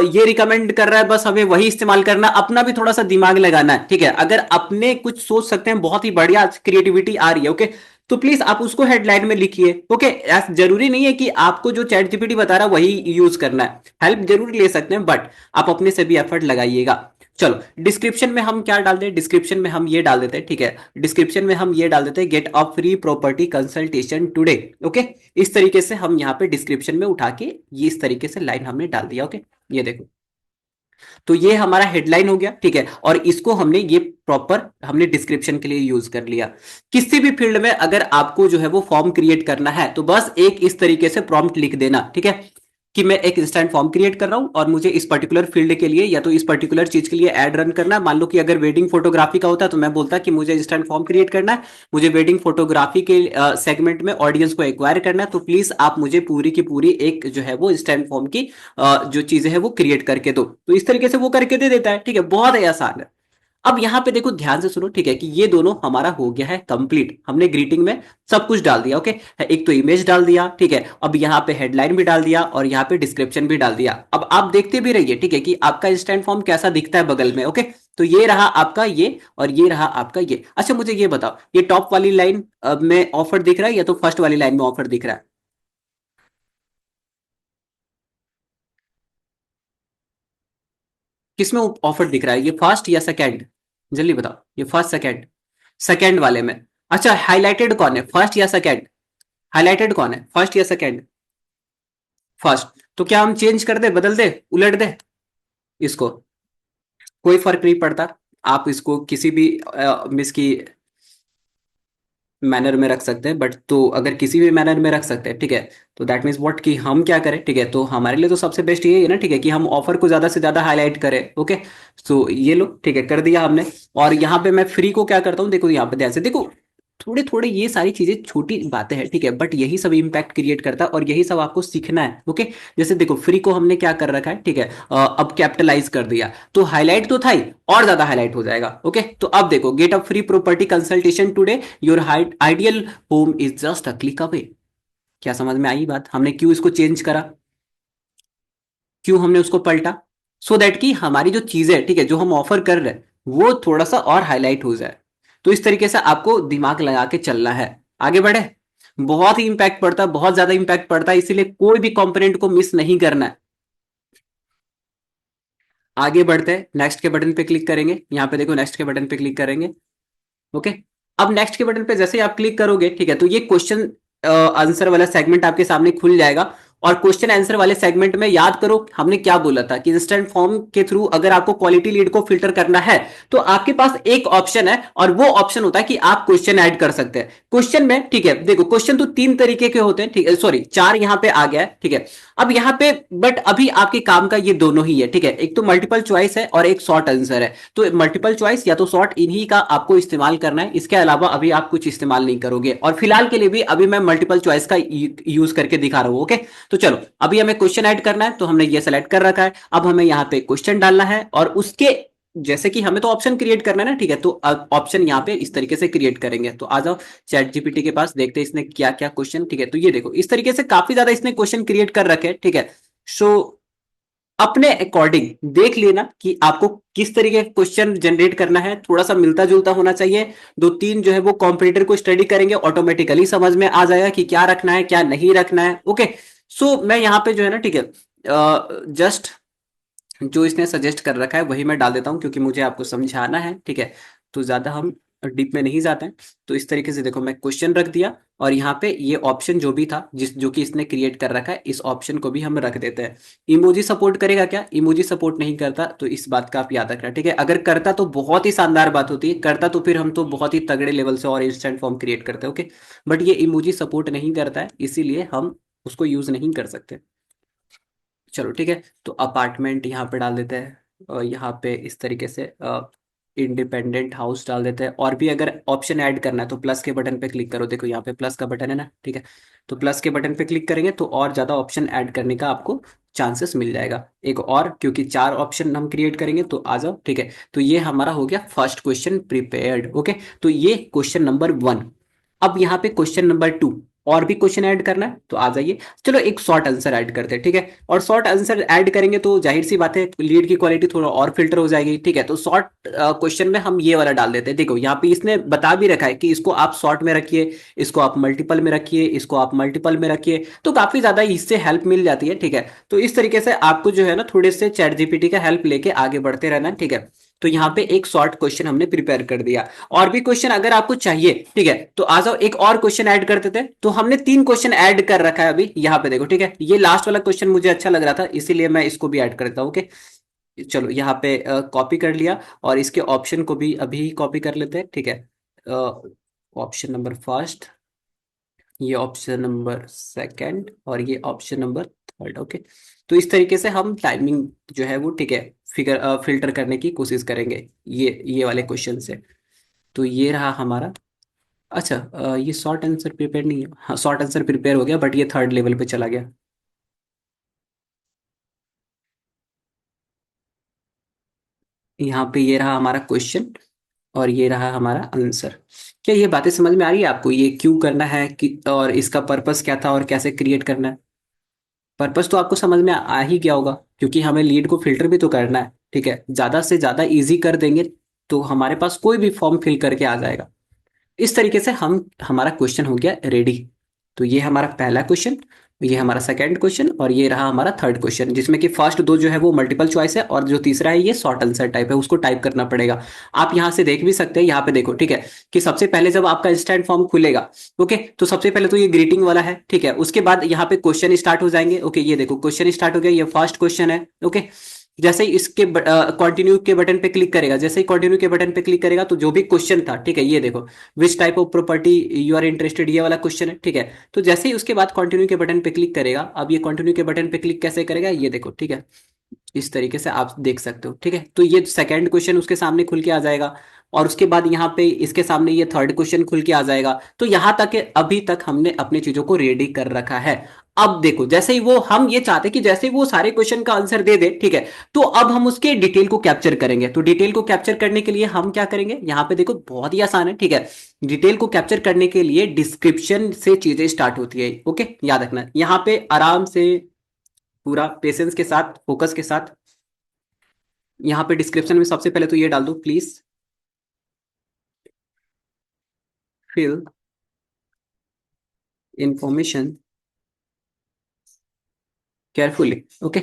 ये रिकमेंड कर रहा है बस हमें वही इस्तेमाल करना, अपना भी थोड़ा सा दिमाग लगाना है, ठीक है। अगर अपने कुछ सोच सकते हैं, बहुत ही बढ़िया क्रिएटिविटी आ रही है, ओके, तो प्लीज आप उसको हेडलाइन में लिखिए। ओके, जरूरी नहीं है कि आपको जो चैट जीपीटी बता रहा है वही यूज करना है, हेल्प जरूर ले सकते हैं, बट आप अपने से भी एफर्ट लगाइएगा। चलो, डिस्क्रिप्शन में हम क्या डाल दें? डिस्क्रिप्शन में हम ये डाल देते हैं, ठीक है, डिस्क्रिप्शन में हम ये डाल देते हैं, get a free property consultation today. Okay, इस तरीके से हम यहाँ पे डिस्क्रिप्शन में उठा के ये इस तरीके से लाइन हमने डाल दिया। ओके, ये देखो, तो ये हमारा हेडलाइन हो गया, ठीक है, और इसको हमने ये प्रॉपर हमने डिस्क्रिप्शन के लिए यूज कर लिया। किसी भी फील्ड में अगर आपको जो है वो फॉर्म क्रिएट करना है तो बस एक इस तरीके से प्रॉम्प्ट लिख देना, ठीक है, कि मैं एक इंस्टेंट फॉर्म क्रिएट कर रहा हूं और मुझे इस पर्टिकुलर फील्ड के लिए या तो इस पर्टिकुलर चीज के लिए एड रन करना है। मान लो कि अगर वेडिंग फोटोग्राफी का होता है तो मैं बोलता कि मुझे इंस्टेंट फॉर्म क्रिएट करना है, मुझे वेडिंग फोटोग्राफी के सेगमेंट में ऑडियंस को एक्वायर करना है, तो प्लीज आप मुझे पूरी की पूरी एक जो है वो इंस्टेंट फॉर्म की जो चीजें हैं वो क्रिएट करके दो। तो इस तरीके से वो करके दे देता है, ठीक है, बहुत ही आसान है। अब यहां पे देखो ध्यान से सुनो, ठीक है, कि ये दोनों हमारा हो गया है कंप्लीट। हमने ग्रीटिंग में सब कुछ डाल दिया। ओके, एक तो इमेज डाल दिया, ठीक है, अब यहाँ पे हेडलाइन भी डाल दिया और यहाँ पे डिस्क्रिप्शन भी डाल दिया। अब आप देखते भी रहिए, ठीक है, कि आपका इंस्टेंट फॉर्म कैसा दिखता है बगल में। ओके, तो ये रहा आपका ये और ये रहा आपका ये। अच्छा मुझे ये बताओ, ये टॉप वाली लाइन में ऑफर दिख रहा है या तो फर्स्ट वाली लाइन में ऑफर दिख रहा है? किसमें ऑफर दिख रहा है, ये फर्स्ट या सेकंड? जल्दी बताओ, ये फर्स्ट सेकंड? सेकंड वाले में। अच्छा, हाईलाइटेड कौन है, फर्स्ट या सेकंड? हाईलाइटेड कौन है, फर्स्ट या सेकंड? फर्स्ट। तो क्या हम चेंज कर दे, बदल दे, उलट दे इसको? कोई फर्क नहीं पड़ता। आप इसको किसी भी मिस की मैनर में रख सकते हैं, बट तो अगर किसी भी मैनर में रख सकते हैं, ठीक है, तो दैट मीन्स व्हाट कि हम क्या करें, ठीक है, तो हमारे लिए तो सबसे बेस्ट ये है ना, ठीक है, कि हम ऑफर को ज्यादा से ज्यादा हाईलाइट करें। ओके, तो ये लो, ठीक है, कर दिया हमने। और यहाँ पे मैं फ्री को क्या करता हूँ, देखो यहाँ पे ध्यान से देखो, थोड़े थोड़े ये सारी चीजें छोटी बातें हैं, ठीक है, बट यही सब इम्पैक्ट क्रिएट करता है और यही सब आपको सीखना है। ओके, जैसे देखो फ्री को हमने क्या कर रखा है, ठीक है, अब कैपिटलाइज कर दिया, तो हाईलाइट तो था ही, और ज्यादा हाईलाइट हो जाएगा। ओके, तो अब देखो, get a free property consultation today, your ideal home is just a click away. क्या समझ में आई बात? हमने क्यों इसको चेंज करा, क्यों हमने उसको पलटा? सो दैट कि हमारी जो चीजें, ठीक है, जो हम ऑफर कर रहे हैं वो थोड़ा सा और हाईलाइट हो जाए। तो इस तरीके से आपको दिमाग लगा के चलना है, आगे बढ़े। बहुत ही इंपैक्ट पड़ता है, बहुत ज्यादा इंपैक्ट पड़ता है, इसीलिए कोई भी कंपोनेंट को मिस नहीं करना है। आगे बढ़ते हैं, नेक्स्ट के बटन पे क्लिक करेंगे, यहाँ पे देखो नेक्स्ट के बटन पे क्लिक करेंगे। ओके, अब नेक्स्ट के बटन पे जैसे ही आप क्लिक करोगे, ठीक है, तो ये क्वेश्चन आंसर वाला सेगमेंट आपके सामने खुल जाएगा। और क्वेश्चन आंसर वाले सेगमेंट में याद करो हमने क्या बोला था कि इंस्टेंट फॉर्म के थ्रू अगर आपको क्वालिटी लीड को फिल्टर करना है तो आपके पास एक ऑप्शन है, और वो ऑप्शन होता है कि आप क्वेश्चन ऐड कर सकते हैं क्वेश्चन में। ठीक है, देखो क्वेश्चन तो तीन तरीके के होते हैं, ठीक है, सॉरी चार यहाँ पे आ गया है, ठीक है। अब यहाँ पे बट अभी आपके काम का ये दोनों ही है, ठीक है, एक तो मल्टीपल चॉइस है और एक शॉर्ट आंसर है। तो मल्टीपल चॉइस या तो शॉर्ट इन्हीं का आपको इस्तेमाल करना है, इसके अलावा अभी आप कुछ इस्तेमाल नहीं करोगे। और फिलहाल के लिए भी अभी मैं मल्टीपल चॉइस का यूज करके दिखा रहा हूं, ओके। तो चलो अभी हमें क्वेश्चन ऐड करना है, तो हमने ये सेलेक्ट कर रखा है। अब हमें यहाँ पे क्वेश्चन डालना है और उसके जैसे कि हमें तो ऑप्शन क्रिएट करना है ना, ठीक है, तो ऑप्शन यहाँ पे इस तरीके से क्रिएट करेंगे। तो आ जाओ चैट जीपीटी के पास, देखते हैं इसने क्या क्या क्वेश्चन, ठीक है। तो ये देखो इस तरीके से काफी ज्यादा इसने क्वेश्चन क्रिएट कर रखे हैं, ठीक है। सो अपने अकॉर्डिंग देख लेना कि आपको किस तरीके का क्वेश्चन जनरेट करना है, थोड़ा सा मिलता जुलता होना चाहिए। दो तीन जो है वो कॉम्पिटिटर को स्टडी करेंगे, ऑटोमेटिकली समझ में आ जाएगा कि क्या रखना है क्या नहीं रखना है, ओके। सो मैं यहाँ पे जो है ना, ठीक है, जस्ट जो इसने सजेस्ट कर रखा है वही मैं डाल देता हूँ क्योंकि मुझे आपको समझाना है, ठीक है। तो ज्यादा हम डीप में नहीं जाते हैं। तो इस तरीके से देखो मैं क्वेश्चन रख दिया, और यहाँ पे ये ऑप्शन जो भी था जिस जो कि इसने क्रिएट कर रखा है, इस ऑप्शन को भी हम रख देते हैं। इमोजी सपोर्ट करेगा क्या? इमोजी सपोर्ट नहीं करता, तो इस बात का आप याद रखना, ठीक है। अगर करता तो बहुत ही शानदार बात होती है, करता तो फिर हम तो बहुत ही तगड़े लेवल से और इंस्टेंट फॉर्म क्रिएट करते हैं, ओके। बट ये इमोजी सपोर्ट नहीं करता है, इसीलिए हम उसको यूज नहीं कर सकते। चलो ठीक है, तो अपार्टमेंट यहाँ पे डाल देते हैं, और यहाँ पे इस तरीके से इंडिपेंडेंट हाउस डाल देते हैं। और भी अगर ऑप्शन ऐड करना है तो प्लस के बटन पे क्लिक करो, देखो यहाँ पे प्लस का बटन है ना, ठीक है। तो प्लस के बटन पे क्लिक करेंगे तो और ज़्यादा ऑप्शन ऐड करने का आपको चांसेस मिल जाएगा एक और, क्योंकि चार ऑप्शन हम क्रिएट करेंगे। तो आ जाओ, ठीक है। तो ये हमारा हो गया फर्स्ट क्वेश्चन प्रिपेयर्ड, ओके। तो ये क्वेश्चन नंबर वन। अब यहाँ पे क्वेश्चन नंबर टू, और भी क्वेश्चन ऐड करना है तो आ जाइए। चलो एक शॉर्ट आंसर ऐड करते हैं, ठीक है। और शॉर्ट आंसर ऐड करेंगे तो जाहिर सी बात है लीड की क्वालिटी थोड़ा और फिल्टर हो जाएगी, ठीक है। तो शॉर्ट क्वेश्चन में हम ये वाला डाल देते हैं। देखो यहाँ पे इसने बता भी रखा है कि इसको आप शॉर्ट में रखिए, इसको आप मल्टीपल में रखिए, इसको आप मल्टीपल में रखिए, तो काफी ज्यादा इससे हेल्प मिल जाती है, ठीक है। तो इस तरीके से आपको जो है ना थोड़े से चैट जीपीटी का हेल्प लेके आगे बढ़ते रहना है, ठीक है। तो यहाँ पे एक शॉर्ट क्वेश्चन हमने प्रिपेयर कर दिया। और भी क्वेश्चन अगर आपको चाहिए, ठीक है, तो आ जाओ एक और क्वेश्चन ऐड कर देते हैं। तो हमने तीन क्वेश्चन ऐड कर रखा है अभी यहाँ पे, देखो ठीक है। ये लास्ट वाला क्वेश्चन मुझे अच्छा लग रहा था, इसीलिए मैं इसको भी ऐड कर देता हूँ, ओके। चलो यहाँ पे कॉपी कर लिया, और इसके ऑप्शन को भी अभी कॉपी कर लेते हैं, ठीक है। ऑप्शन नंबर फर्स्ट, ये ऑप्शन नंबर सेकंड, और ये ऑप्शन नंबर थर्ड, ओके। तो इस तरीके से हम टाइमिंग जो है वो, ठीक है, फिल्टर करने की कोशिश करेंगे ये वाले क्वेश्चन से। तो ये रहा हमारा। अच्छा ये शॉर्ट आंसर प्रिपेयर नहीं है, हाँ शॉर्ट आंसर प्रिपेयर हो गया, बट ये थर्ड लेवल पे चला गया। यहाँ पे ये रहा हमारा क्वेश्चन, और ये रहा हमारा आंसर। क्या ये बातें समझ में आ रही है आपको, ये क्यों करना है कि और इसका पर्पस क्या था और कैसे क्रिएट करना है? पर्पस तो आपको समझ में आ ही गया होगा, क्योंकि हमें लीड को फिल्टर भी तो करना है, ठीक है। ज्यादा से ज्यादा इजी कर देंगे तो हमारे पास कोई भी फॉर्म फिल करके आ जाएगा। इस तरीके से हम हमारा क्वेश्चन हो गया रेडी। तो ये हमारा पहला क्वेश्चन, ये हमारा सेकंड क्वेश्चन, और ये रहा हमारा थर्ड क्वेश्चन, जिसमें कि फर्स्ट दो जो है वो मल्टीपल चॉइस है, और जो तीसरा है ये शॉर्ट आंसर टाइप है, उसको टाइप करना पड़ेगा। आप यहाँ से देख भी सकते हैं, यहाँ पे देखो, ठीक है, कि सबसे पहले जब आपका इंस्टेंट फॉर्म खुलेगा, ओके, तो सबसे पहले तो ये ग्रीटिंग वाला है, ठीक है। उसके बाद यहाँ पे क्वेश्चन स्टार्ट हो जाएंगे, ओके। ये देखो क्वेश्चन स्टार्ट हो गया, ये फर्स्ट क्वेश्चन है, ओके। जैसे ही इसके कंटिन्यू के बटन पे क्लिक करेगा, जैसे ही कंटिन्यू के बटन पे क्लिक करेगा तो जो भी क्वेश्चन था, ठीक है, ये देखो which type of property you are interested, ये वाला क्वेश्चन है, ठीक है। तो जैसे ही उसके बाद कंटिन्यू के बटन पे क्लिक करेगा, अब ये कंटिन्यू के बटन पे क्लिक कैसे करेगा ये देखो, ठीक है। इस तरीके से आप देख सकते हो, ठीक है। तो ये सेकंड क्वेश्चन उसके सामने खुल के आ जाएगा, और उसके बाद यहाँ पे इसके सामने ये थर्ड क्वेश्चन खुल के आ जाएगा। तो यहाँ तक अभी तक हमने अपनी चीजों को रेडी कर रखा है। अब देखो जैसे ही वो, हम ये चाहते हैं कि जैसे ही वो सारे क्वेश्चन का आंसर दे दे, ठीक है, तो अब हम उसके डिटेल को कैप्चर करेंगे। तो डिटेल को कैप्चर करने के लिए हम क्या करेंगे, यहाँ पे देखो बहुत ही आसान है, ठीक है। डिटेल को कैप्चर करने के लिए डिस्क्रिप्शन से चीजें स्टार्ट होती है, ओके, याद रखना। यहाँ पे आराम से पूरा पेशेंस के साथ, फोकस के साथ, यहाँ पे डिस्क्रिप्शन में सबसे पहले तो ये डाल दो, please fill information carefully, okay.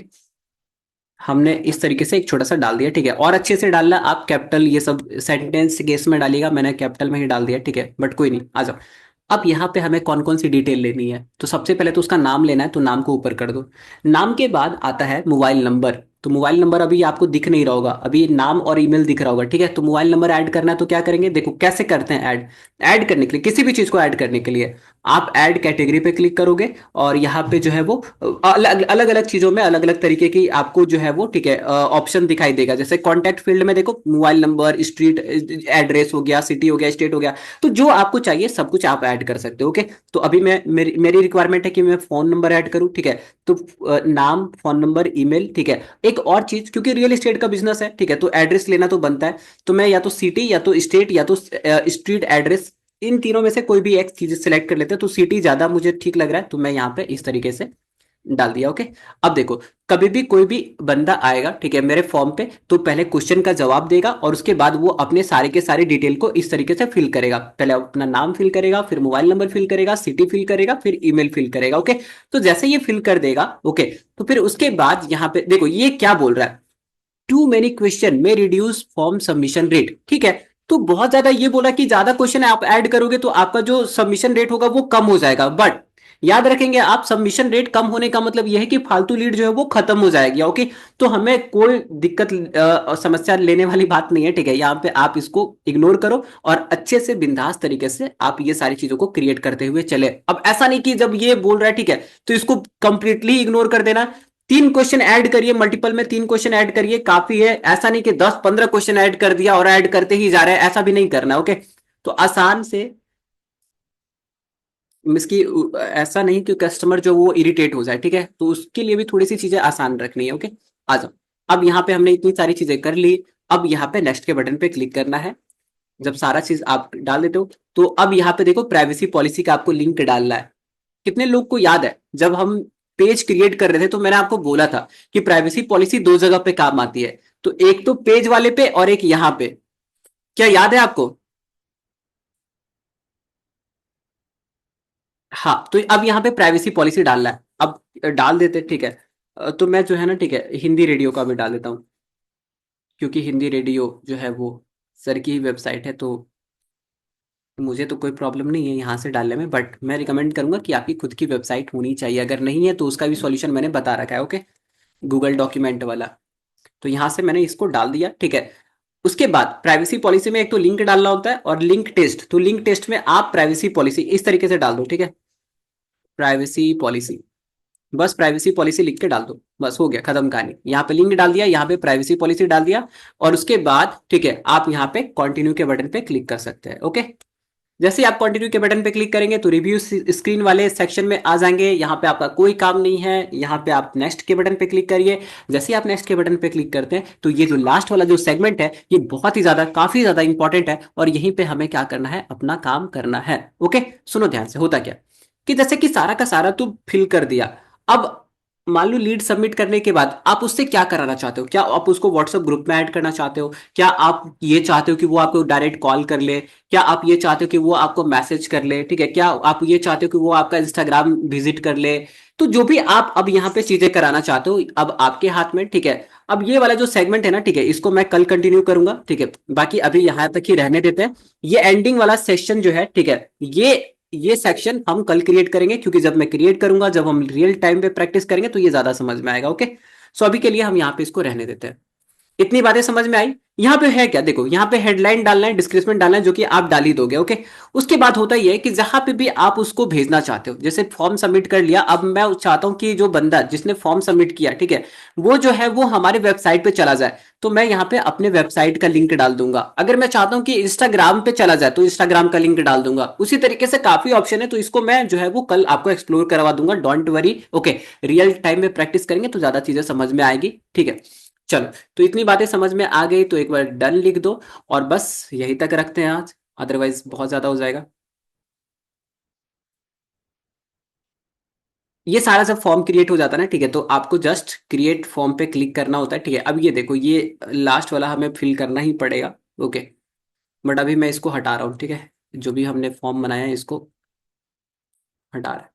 हमने इस तरीके से एक छोटा सा डाल दिया, ठीक है। और अच्छे से डालना, आप कैपिटल ये सब सेंटेंस केस में डालिएगा, मैंने कैपिटल में ही डाल दिया, ठीक है, बट कोई नहीं, आ जाओ। अब यहाँ पे हमें कौन कौन सी डिटेल लेनी है, तो सबसे पहले तो उसका नाम लेना है, तो नाम को ऊपर कर दो। नाम के बाद आता है मोबाइल नंबर। तो मोबाइल नंबर अभी आपको दिख नहीं रहा होगा, अभी नाम और ईमेल दिख रहा होगा, ठीक है। तो मोबाइल नंबर ऐड करना है, तो क्या करेंगे, देखो कैसे करते हैं ऐड। ऐड करने के लिए, किसी भी चीज को ऐड करने के लिए, आप ऐड कैटेगरी पे क्लिक करोगे, और यहाँ पे जो है वो अलग अलग अलग चीजों में अलग अलग तरीके की आपको जो है वो, ठीक है, ऑप्शन दिखाई देगा। जैसे कॉन्टैक्ट फील्ड में देखो, मोबाइल नंबर, स्ट्रीट एड्रेस हो गया, सिटी हो गया, स्टेट हो गया। तो जो आपको चाहिए सब कुछ आप ऐड कर सकते हो, ओके। तो अभी मैं मेरी मेरी रिक्वायरमेंट है कि मैं फोन नंबर ऐड करूं, ठीक है। तो नाम, फोन नंबर, ईमेल, ठीक है। एक और चीज, क्योंकि रियल एस्टेट का बिजनेस है, ठीक है, तो एड्रेस लेना तो बनता है। तो मैं या तो सिटी, या तो स्टेट, या तो स्ट्रीट एड्रेस, इन तीनों में से कोई भी एक चीज सिलेक्ट कर लेते हैं। तो सिटी ज्यादा मुझे ठीक लग रहा है, तो मैं यहाँ पे इस तरीके से डाल दिया, ओके। अब देखो, कभी भी कोई भी बंदा आएगा, ठीक है, मेरे फॉर्म पे, तो पहले क्वेश्चन का जवाब देगा, और उसके बाद वो अपने सारे के सारे डिटेल को इस तरीके से फिल करेगा। पहले अपना नाम फिल करेगा, फिर मोबाइल नंबर फिल करेगा, सिटी फिल करेगा, फिर ईमेल फिल करेगा, ओके। तो जैसे ये फिल कर देगा, ओके, तो फिर उसके बाद यहाँ पे देखो ये क्या बोल रहा है, टू मेनी क्वेश्चन में रिड्यूस फॉर्म सबमिशन रेट, ठीक है। तो बहुत ज्यादा ये बोला कि ज्यादा क्वेश्चन आप ऐड करोगे तो आपका जो सबमिशन रेट होगा वो कम हो जाएगा, बट याद रखेंगे आप, सबमिशन रेट कम होने का मतलब यह है कि फालतू लीड जो है वो खत्म हो जाएगी, ओके। तो हमें कोई दिक्कत समस्या लेने वाली बात नहीं है, ठीक है। यहाँ पे आप इसको इग्नोर करो, और अच्छे से बिंदास तरीके से आप ये सारी चीजों को क्रिएट करते हुए चले। अब ऐसा नहीं कि जब ये बोल रहा है, ठीक है, तो इसको कंप्लीटली इग्नोर कर देना। 3 क्वेश्चन ऐड करिए, मल्टीपल में 3 क्वेश्चन ऐड करिए, काफी है। ऐसा नहीं कि 10-15 क्वेश्चन ऐड कर दिया और ऐड करते ही जा रहे हैं, ऐसा भी नहीं करना, ओके। तो आसान से, इसकी ऐसा नहीं कि कस्टमर जो वो इरिटेट हो जाए, ठीक है, तो उसके लिए भी थोड़ी सी चीजें आसान रखनी है, ओके। आ जाओ। अब यहाँ पे हमने इतनी सारी चीजें कर ली। अब यहाँ पे नेक्स्ट के बटन पे क्लिक करना है। जब सारा चीज आप डाल देते हो, तो अब यहाँ पे देखो प्राइवेसी पॉलिसी का आपको लिंक डालना है। कितने लोग को याद है, जब हम पेज क्रिएट कर रहे थे तो मैंने आपको बोला था कि प्राइवेसी पॉलिसी 2 जगह पे काम आती है। तो एक तो पेज वाले पे, और एक यहाँ पे। क्या याद है आपको? हाँ, तो अब यहाँ पे प्राइवेसी पॉलिसी डालना है। अब डाल देते, ठीक है। तो मैं जो है ना, ठीक है, हिंदी रेडियो का भी डाल देता हूँ, क्योंकि हिंदी रेडियो जो है वो सर की ही वेबसाइट है। तो मुझे तो कोई प्रॉब्लम नहीं है यहाँ से डालने में, बट मैं रिकमेंड करूंगा कि आपकी खुद की वेबसाइट होनी चाहिए। अगर नहीं है तो उसका भी सॉल्यूशन मैंने बता रखा है, ओके, गूगल डॉक्यूमेंट वाला। तो यहाँ से मैंने इसको डाल दिया, ठीक है। उसके बाद प्राइवेसी पॉलिसी में एक तो लिंक डालना होता है, और लिंक टेस्ट, तो लिंक टेस्ट में आप प्राइवेसी पॉलिसी इस तरीके से डाल दो, ठीक है। प्राइवेसी पॉलिसी, बस प्राइवेसी पॉलिसी लिख के डाल दो, बस हो गया, खत्म कहानी। यहाँ पे लिंक डाल दिया, यहाँ पे प्राइवेसी पॉलिसी डाल दिया, और उसके बाद, ठीक है, आप यहाँ पे कंटिन्यू के बटन पे क्लिक कर सकते हैं, ओके। जैसे ही आप कंटिन्यू के बटन पे क्लिक करेंगे तो रिव्यू स्क्रीन वाले सेक्शन में आ जाएंगे। यहाँ पे आपका कोई काम नहीं है, यहाँ पे आप नेक्स्ट के बटन पे क्लिक करिए। जैसे ही आप नेक्स्ट के बटन पे क्लिक करते हैं, तो ये जो लास्ट वाला जो सेगमेंट है, ये बहुत ही ज्यादा, काफी ज्यादा इंपॉर्टेंट है, और यहीं पे हमें क्या करना है, अपना काम करना है, ओके। सुनो ध्यान से, होता क्या कि जैसे कि सारा का सारा तू फिल कर दिया। अब मान लो लीड सबमिट करने के बाद आप उससे क्या कराना चाहते हो, क्या आप उसको व्हाट्सएप ग्रुप में ऐड करना चाहते हो, क्या आप ये चाहते हो कि वो आपको डायरेक्ट कॉल कर ले, क्या आप ये चाहते हो कि वो आपको मैसेज कर ले, ठीक है, क्या आप ये चाहते हो कि वो आपका इंस्टाग्राम विजिट कर ले। तो जो भी आप अब यहाँ पे चीजें कराना चाहते हो, अब आपके हाथ में, ठीक है। अब ये वाला जो सेगमेंट है ना, ठीक है, इसको मैं कल कंटिन्यू करूंगा, ठीक है। बाकी अभी यहाँ तक ही रहने देते हैं। ये एंडिंग वाला सेशन जो है, ठीक है, ये सेक्शन हम कल क्रिएट करेंगे, क्योंकि जब मैं क्रिएट करूंगा, जब हम रियल टाइम पे प्रैक्टिस करेंगे, तो ये ज्यादा समझ में आएगा, ओके। सो अभी के लिए हम यहाँ पे इसको रहने देते हैं। इतनी बातें समझ में आई? यहाँ पे है क्या, देखो यहाँ पे हेडलाइन डालना है, डिस्क्रिप्शन डालना है, जो कि आप डाल ही दोगे, ओके। उसके बाद होता ही है कि जहां पे भी आप उसको भेजना चाहते हो, जैसे फॉर्म सबमिट कर लिया, अब मैं चाहता हूं कि जो बंदा जिसने फॉर्म सबमिट किया, ठीक है, वो जो है वो हमारे वेबसाइट पे चला जाए। तो मैं यहाँ पे अपने वेबसाइट का लिंक डाल दूंगा। अगर मैं चाहता हूँ कि इंस्टाग्राम पे चला जाए, तो इंस्टाग्राम का लिंक डाल दूंगा। उसी तरीके से काफी ऑप्शन है, तो इसको मैं जो है वो कल आपको एक्सप्लोर करवा दूंगा, don't worry, okay. Real time में प्रैक्टिस करेंगे तो ज्यादा चीजें समझ में आएगी, ठीक है। चलो, तो इतनी बातें समझ में आ गई, तो एक बार डन लिख दो, और बस यहीं तक रखते हैं आज, अदरवाइज बहुत ज्यादा हो जाएगा। ये सारा जब फॉर्म क्रिएट हो जाता है ना, ठीक है, तो आपको जस्ट क्रिएट फॉर्म पे क्लिक करना होता है, ठीक है। अब ये देखो, ये लास्ट वाला हमें फिल करना ही पड़ेगा, ओके। बट अभी मैं इसको हटा रहा हूँ, ठीक है, जो भी हमने फॉर्म बनाया है इसको हटा रहा है।